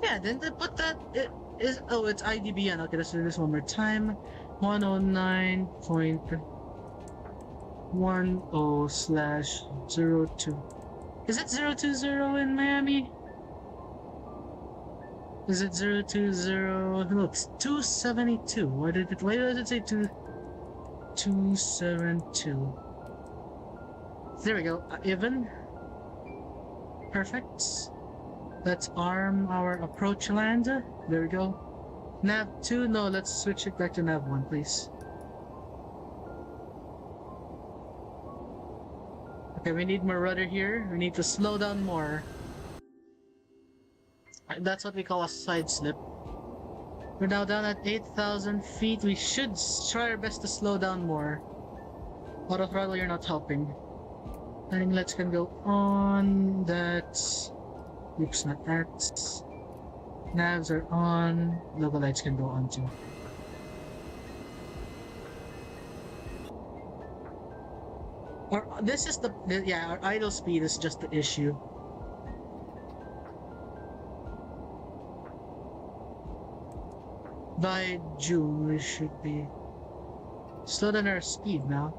Yeah, then they put that. It is. Oh, it's IDBN. Okay, let's do this one more time. 109.10/02. Is it 020 in Miami? Is it 020? No, it's 272. Why did it say 272? There we go. Even. Perfect. Let's arm our approach land. There we go. Nav 2, no, let's switch it back to Nav 1, please. Okay, we need more rudder here. We need to slow down more. That's what we call a side slip. We're now down at 8,000 feet. We should try our best to slow down more. Auto throttle, you're not helping. Landing lights can go on. That's... Oops, not that. Navs are on. Logo lights can go on too. This is yeah, our idle speed is just the issue. By June, we should be slow down our speed now.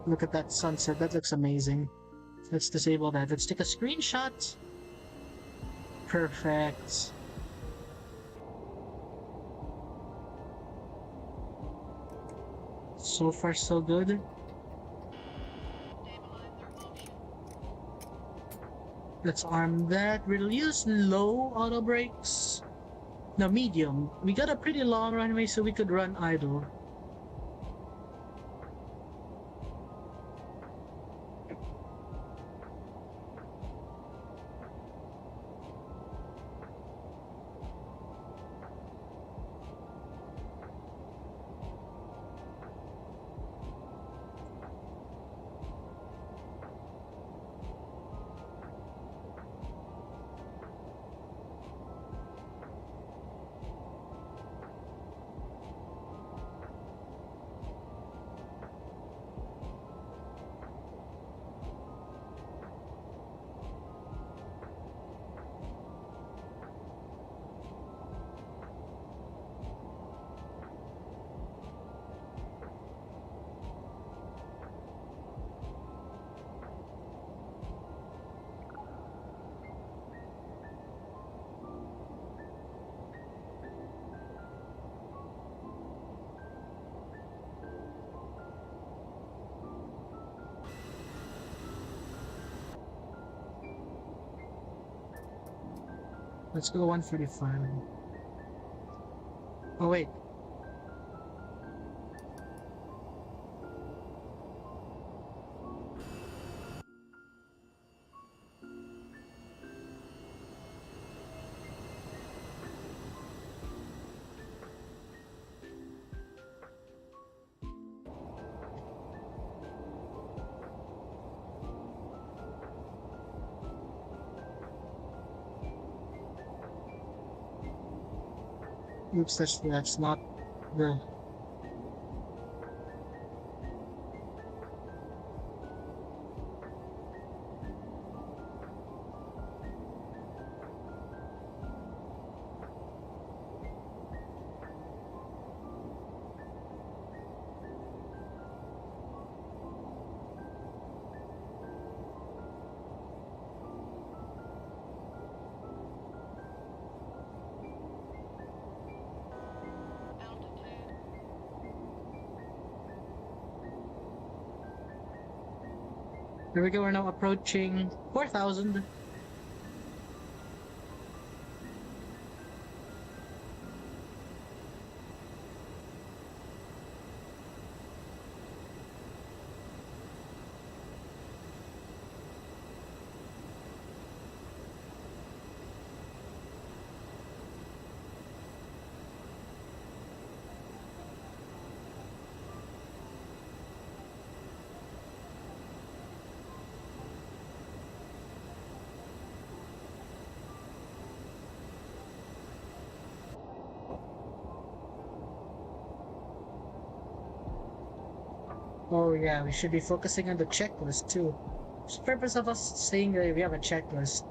Look at that sunset, that looks amazing. Let's disable that. Let's take a screenshot. Perfect. So far, so good. Let's arm that. We'll use low auto brakes. No, medium. We got a pretty long runway, so we could run idle. Let's go 145. Oh wait. Oops, that's not the... Here we go, we're now approaching 4,000. Oh yeah, we should be focusing on the checklist too. What's the purpose of us saying that we have a checklist?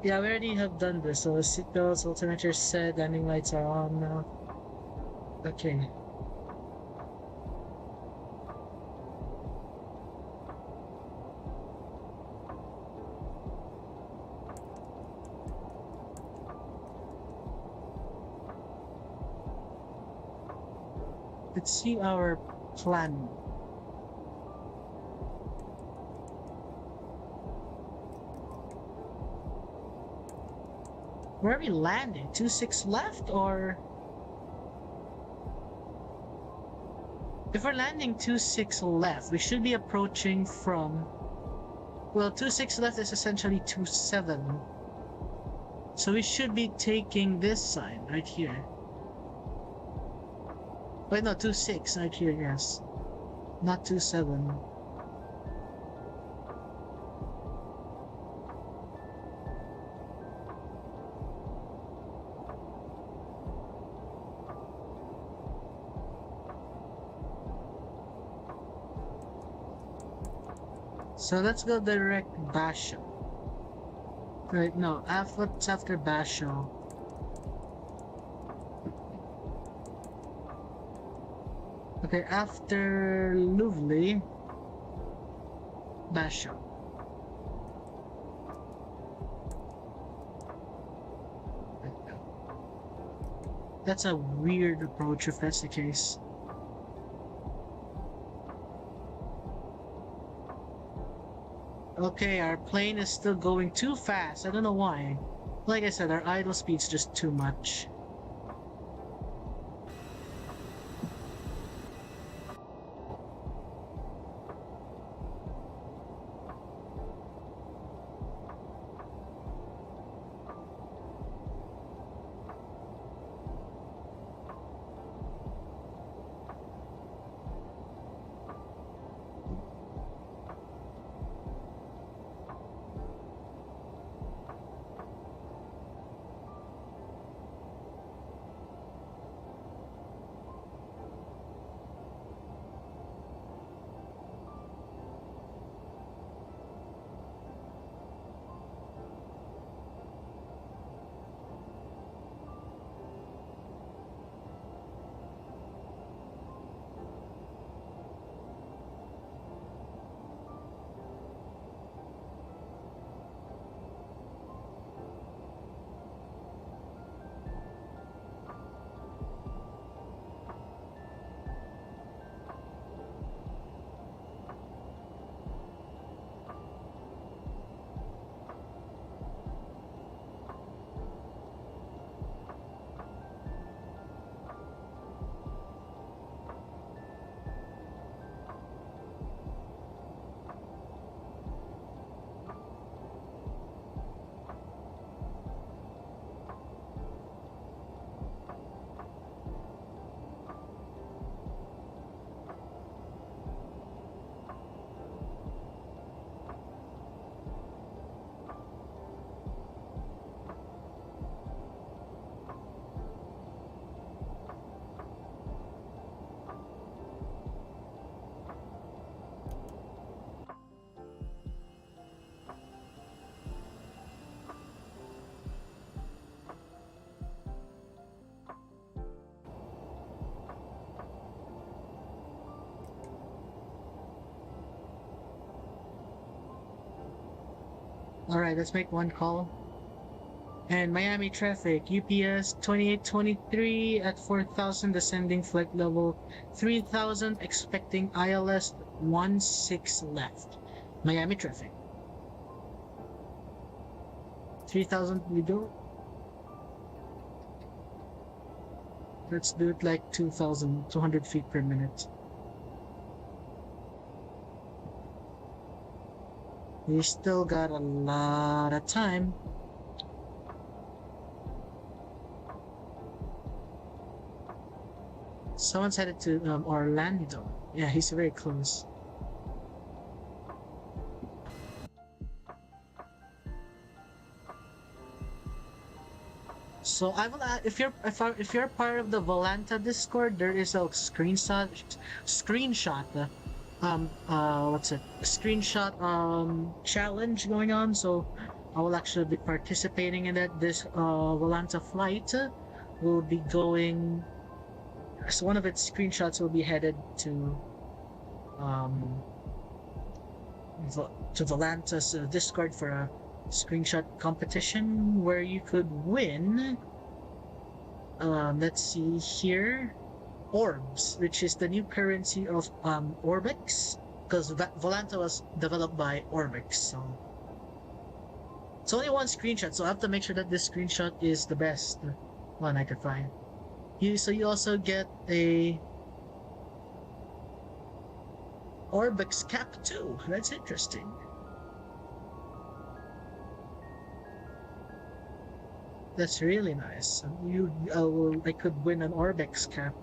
Yeah, we already have done this. So seatbelts, alternator set, landing lights are on now. Okay. Let's see our plan. Where are we landing? 2-6 left, or if we're landing 2-6 left, we should be approaching from, well, 2-6 left is essentially 2-7. So we should be taking this side right here. Wait, no, 2-6 right here, yes. Not 2-7. So let's go direct Basho. Right, no, what's after Basho? Okay, after Louisville, Basho. That's a weird approach if that's the case. Okay, our plane is still going too fast. I don't know why. Like I said, our idle speed's just too much. Alright, let's make one call. And Miami traffic, UPS 2823 at 4,000, descending flight level 3,000, expecting ILS 16 left. Miami traffic. 3,000 we go. Let's do it like 2,200 feet per minute. We still got a lot of time. Someone's headed to Orlando. Yeah, he's very close. So I will add, if you're part of the Volanta Discord, there is a screenshot what's it? Screenshot challenge going on. So I will actually be participating in that. This Volanta flight will be going. So one of its screenshots will be headed to Volanta's Discord for a screenshot competition where you could win. Let's see here, orbs, which is the new currency of Orbix, because Volanta was developed by Orbix. So it's only one screenshot, so I have to make sure that this screenshot is the best one I could find. So you also get a Orbix cap too. That's interesting. That's really nice. I could win an Orbix cap.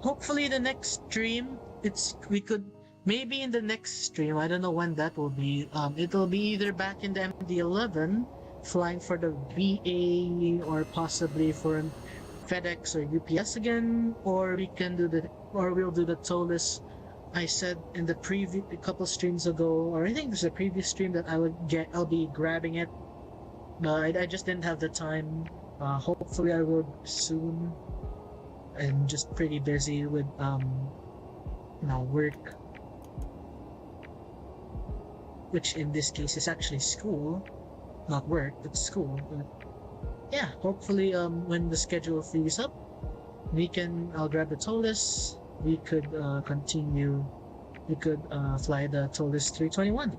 Hopefully the next stream, maybe in the next stream, I don't know when that will be, it'll be either back in the MD-11 flying for the VA or possibly for FedEx or UPS again, or we'll do the TOLUS. I said in the a couple streams ago, or I think there's a previous stream that I'll be grabbing it, but I just didn't have the time. Hopefully I will soon. I'm just pretty busy with work, which in this case is actually school, not work, but school. But yeah, hopefully when the schedule frees up, I'll grab the TOLUS. We could continue. We could fly the TOLUS 321.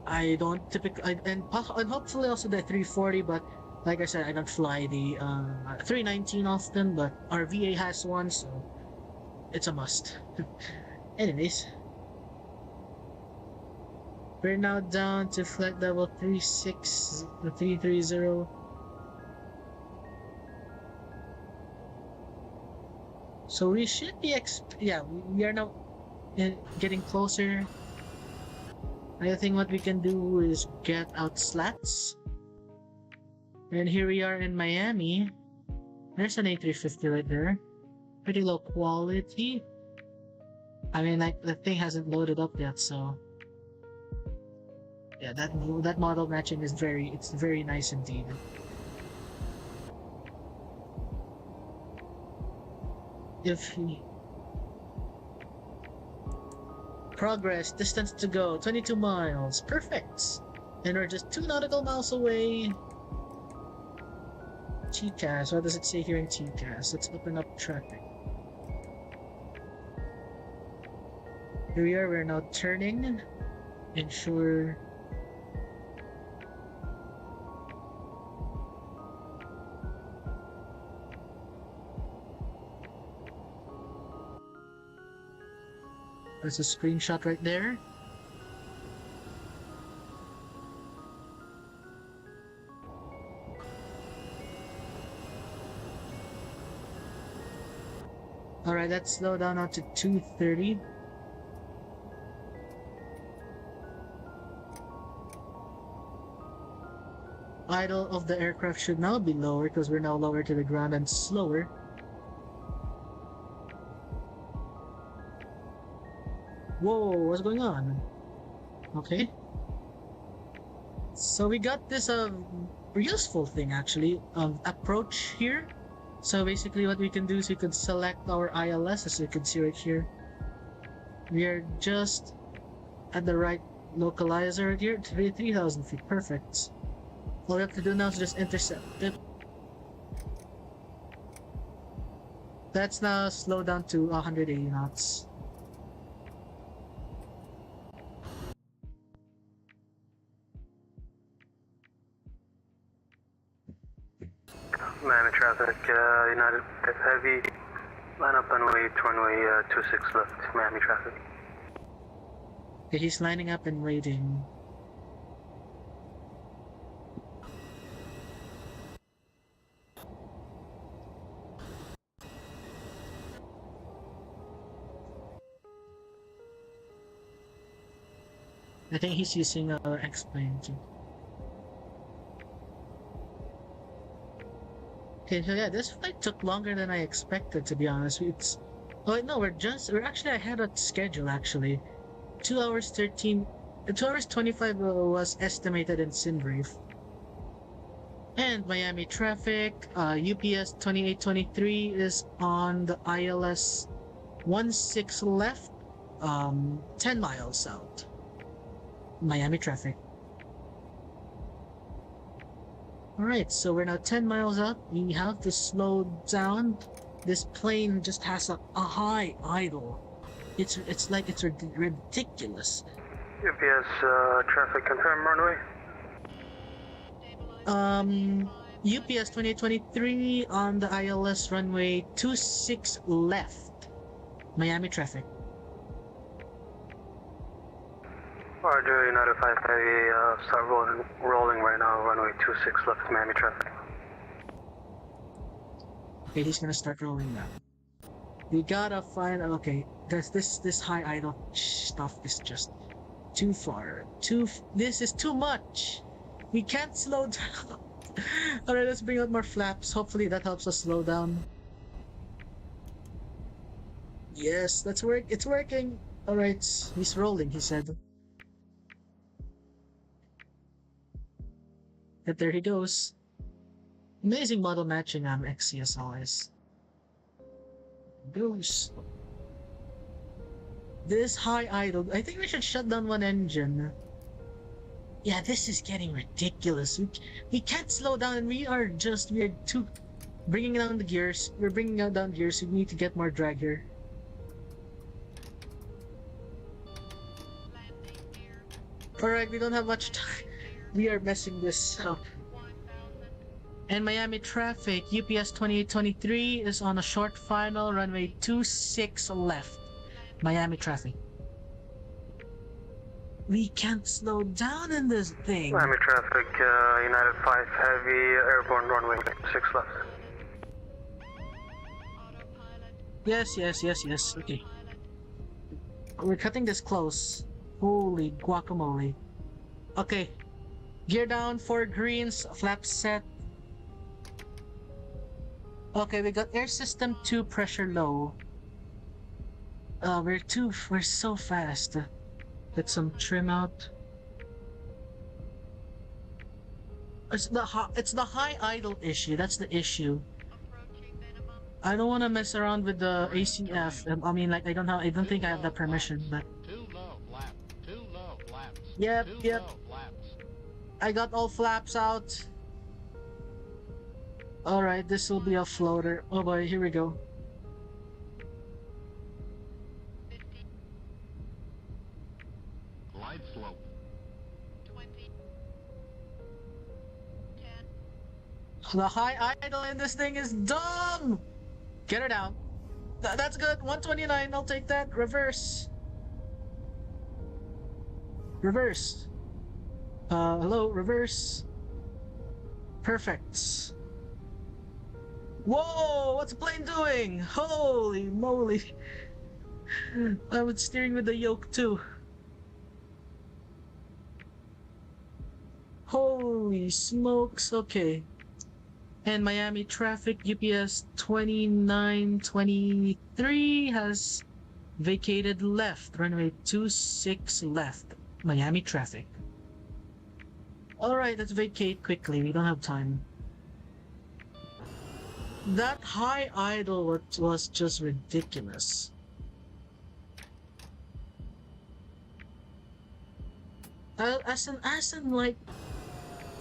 I don't typically, and hopefully also the 340, but like I said, I don't fly the 319 often, but our VA has one, so it's a must. Anyways, we're now down to flight level 330. So we should be we are now getting closer. I think what we can do is get out slats. And here we are in Miami. There's an A350 right there. Pretty low quality. I mean, like, the thing hasn't loaded up yet, so yeah, that model matching is very nice indeed. Progress, distance to go, 22 miles. Perfect. And we're just 2 nautical miles away. TCAS, what does it say here in TCAS? Let's open up traffic. Here we are, we're now turning. Ensure. There's a screenshot right there. Alright, let's slow down now to 230. idle of the aircraft should now be lower because we're now lower to the ground and slower. Whoa, what's going on? Okay. So we got this useful thing actually, approach here. So basically what we can do is we could select our ILS, as you can see right here. We are just at the right localizer right here, 3,000 feet, perfect. All we have to do now is just intercept it. That's now slowed down to 180 knots. Miami traffic, United Heavy, line up runway 26 left, Miami traffic. Okay, he's lining up and waiting. I think he's using our X-plane too. Okay, so yeah, this flight took longer than I expected, to be honest. Oh no, we're actually ahead of schedule actually. 2 hours 25 was estimated in Sinreef. And Miami traffic, UPS 2823 is on the ILS 16 left, 10 miles out. Miami traffic. Alright, so we're now 10 miles out. We have to slow down. This plane just has a high idle. It's ridiculous. UPS traffic confirm runway. UPS 2823 on the ILS runway 26 left. Miami traffic. Roger, United 5 Heavy, start rolling right now, runway 26 left, Miami traffic. Okay, he's gonna start rolling now. We gotta find, okay, this high idle stuff is just too far. This is too much! We can't slow down! Alright, let's bring out more flaps. Hopefully that helps us slow down. Yes, that's work. It's working! Alright, he's rolling, he said. And there he goes. Amazing model matching XCSL is. Goes. This high idle. I think we should shut down one engine. Yeah, this is getting ridiculous. We can't slow down, and we're too bringing down the gears. We're bringing down gears. We need to get more drag here. Alright, we don't have much time. We are messing this up. And Miami traffic, UPS 2823 is on a short final, runway 26 left. Miami traffic. We can't slow down in this thing. Miami traffic, United 5 Heavy, airborne runway 6 left. Yes. Okay. We're cutting this close. Holy guacamole. Okay. Gear down, 4 greens, flaps set. Okay, we got air system 2 pressure low. We're so fast. Get some trim out. It's the high idle issue. That's the issue. I don't want to mess around with the ACF. I mean, like, I don't think I have that permission, but. Too low flaps. Too low flaps. Yep. Low flaps. I got all flaps out. Alright, this will be a floater. Oh boy, here we go. Glide slope. 20. 10. The high idle in this thing is dumb! Get her down. That's good. 129, I'll take that. Reverse. Reverse. Hello, reverse. Perfect. Whoa, what's the plane doing? Holy moly. I was steering with the yoke too. Holy Holy smokes, okay. And Miami traffic, UPS 2923 has vacated left, runway 26 left, Miami traffic. Alright, let's vacate quickly, we don't have time. That high idle was just ridiculous. As in like,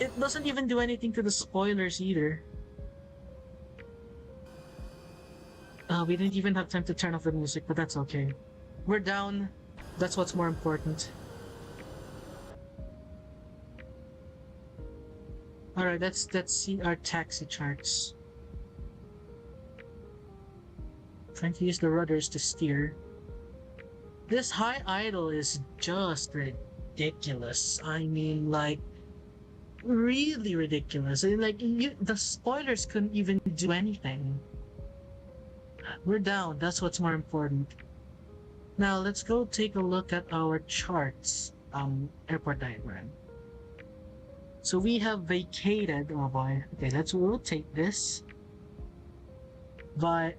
it doesn't even do anything to the spoilers either. We didn't even have time to turn off the music, but that's okay. We're down. That's what's more important. Alright, let's see our taxi charts. Trying to use the rudders to steer. This high idle is just ridiculous. I mean, like, really ridiculous. Like, the spoilers couldn't even do anything. We're down. That's what's more important. Now, let's go take a look at our charts. Airport diagram. So we have vacated. Oh boy. Okay, let's rotate this.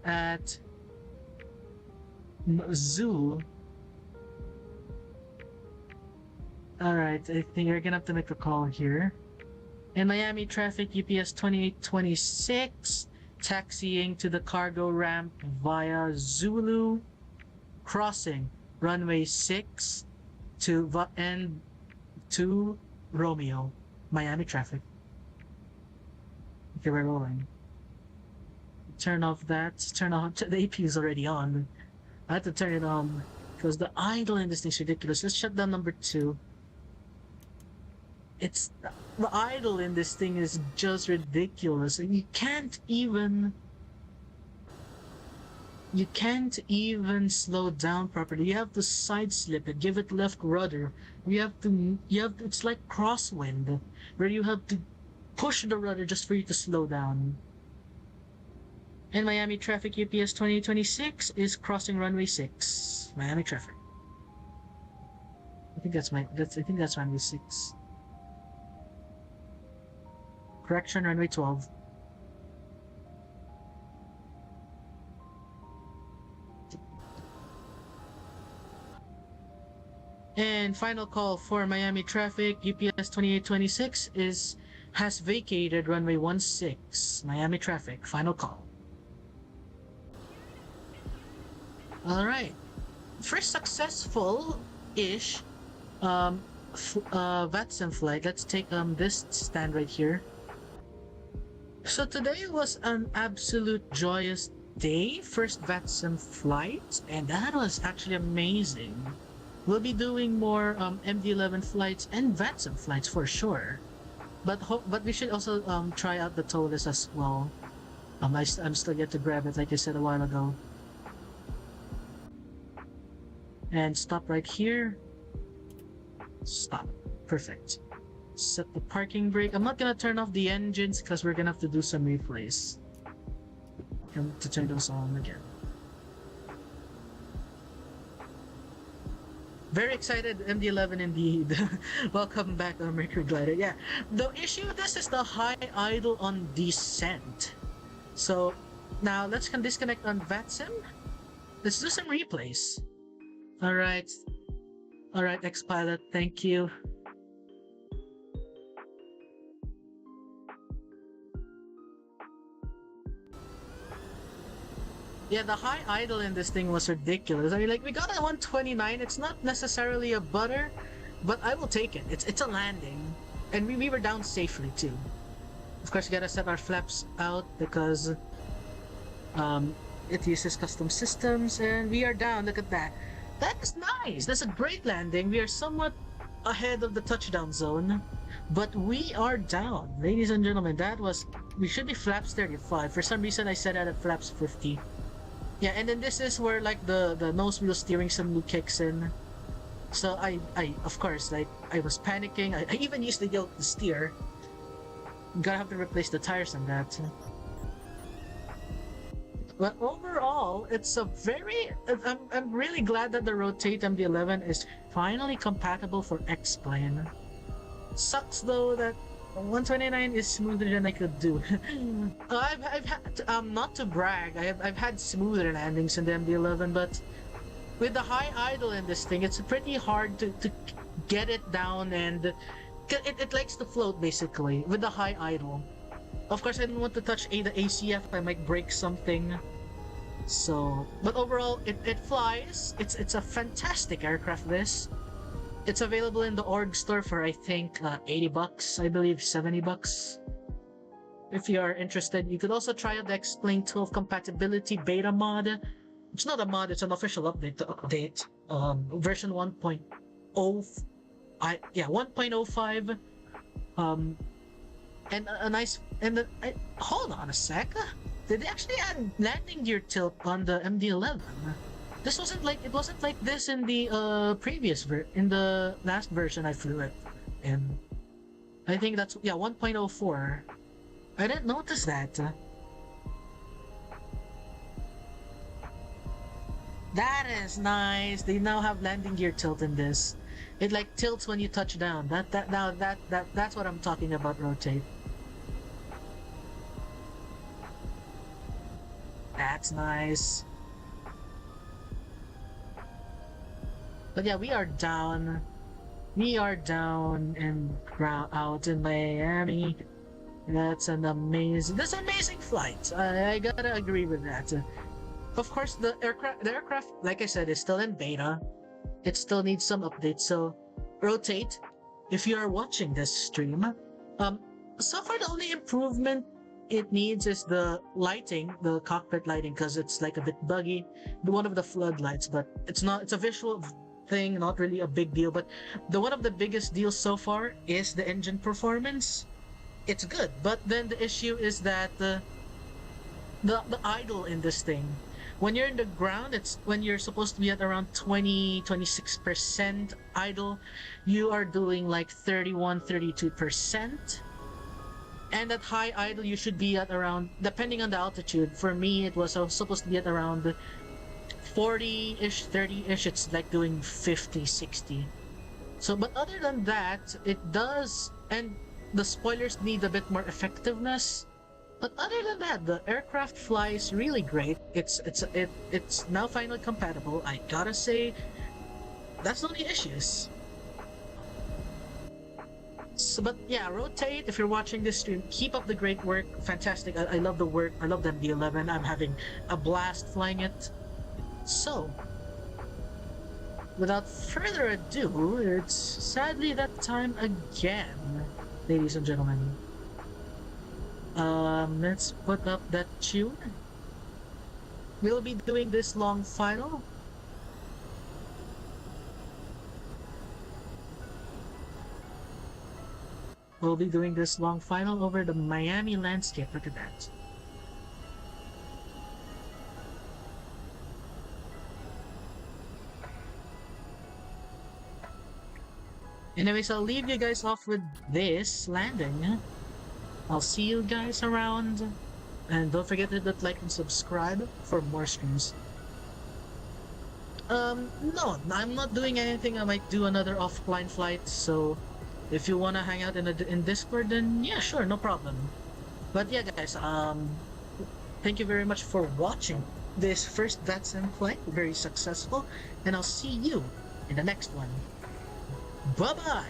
At Zoo. Alright, I think you're gonna have to make a call here. In Miami traffic, UPS 2826, taxiing to the cargo ramp via Zulu, crossing runway 6 to Romeo, Miami traffic. Okay, we're rolling. Turn off that, the AP is already on. I had to turn it on because the idle in this thing is ridiculous. Let's shut down number 2. The idle in this thing is just ridiculous, and you can't even slow down properly. You have to side slip it, give it left rudder. It's like crosswind, where you have to push the rudder just for you to slow down. And Miami traffic, UPS 2026 is crossing runway 6. Miami traffic. I think that's runway 6. Correction, runway 12. And final call for Miami traffic, UPS 2826 has vacated runway 16. Miami traffic, final call. Alright. First successful-ish VATSIM flight. Let's take this stand right here. So today was an absolute joyous day. First VATSIM flight, and that was actually amazing. We'll be doing more MD-11 flights and VATSIM flights for sure. But we should also try out the TOLIS as well. I'm still yet to grab it, like I said a while ago. And stop right here. Stop. Perfect. Set the parking brake. I'm not gonna turn off the engines because we're gonna have to do some replays. To turn those on again. Very excited, MD-11 indeed. Welcome back on Mercury Glider. Yeah, the issue with this is the high idle on descent. So now let's disconnect on VATSIM. Let's do some replays. Alright, X-Pilot, thank you. Yeah, the high idle in this thing was ridiculous. I mean, like, we got a 129. It's not necessarily a butter, but I will take it. It's a landing. And we were down safely, too. Of course, we gotta set our flaps out because it uses custom systems, and we are down. Look at that. That is nice. That's a great landing. We are somewhat ahead of the touchdown zone, but we are down. Ladies and gentlemen, we should be flaps 35. For some reason, I set it at flaps 50. Yeah, and then this is where like the nose wheel steering suddenly kicks in. So I of course, like, I was panicking. I even used the yoke to steer. Gotta have to replace the tires on that. But overall, it's a very... I'm really glad that the Rotate MD-11 is finally compatible for X-Plane. Sucks though that 129 is smoother than I could do. I've had not to brag. I've had smoother landings in the MD-11, but with the high idle in this thing, it's pretty hard to get it down, and it likes to float basically with the high idle. Of course, I don't want to touch the ACF. I might break something. So, but overall, it flies. It's a fantastic aircraft. This. It's available in the org store for I think $80, I believe $70. If you are interested, you could also try out the XP12 Compatibility beta mod. It's not a mod; it's an official update. To update version 1.0. 1.05. And a nice hold on a sec. Did they actually add landing gear tilt on the MD-11? It wasn't like this in the in the last version I flew it in. I think that's 1.04. I didn't notice that. That is nice. They now have landing gear tilt in this. It like tilts when you touch down. That's what I'm talking about. Rotate. That's nice. But yeah, we are down. We are down and out in Miami. That's an amazing flight. I gotta agree with that. Of course, the aircraft, like I said, is still in beta. It still needs some updates. So, rotate. If you are watching this stream, so far the only improvement it needs is the lighting, the cockpit lighting, because it's like a bit buggy. One of the floodlights, but it's not. It's a visual thing, not really a big deal. But one of the biggest deals so far is the engine performance. It's good, but then the issue is that the idle in this thing. When you're in the ground, it's when you're supposed to be at around 26% idle, you are doing like 32%. And at high idle, you should be at around, depending on the altitude. For me, it was supposed to be at around 40-ish, 30-ish. It's like doing 50, 60. So, but other than that, it does, and the spoilers need a bit more effectiveness. But other than that, the aircraft flies really great. It's now finally compatible. I gotta say, that's the only issues. So, but yeah, rotate. If you're watching this stream, keep up the great work. Fantastic. I love the work. I love the MD-11. I'm having a blast flying it. So, without further ado, it's sadly that time again, ladies and gentlemen. Let's put up that tune. We'll be doing this long final. We'll be doing this long final over the Miami landscape. Look at that. Anyways, I'll leave you guys off with this landing. I'll see you guys around, and don't forget to hit like and subscribe for more streams. No, I'm not doing anything. I might do another offline flight, so if you wanna hang out in Discord, then yeah, sure, no problem. But yeah, guys, thank you very much for watching this first VATSIM flight. Very successful, and I'll see you in the next one. Bye-bye!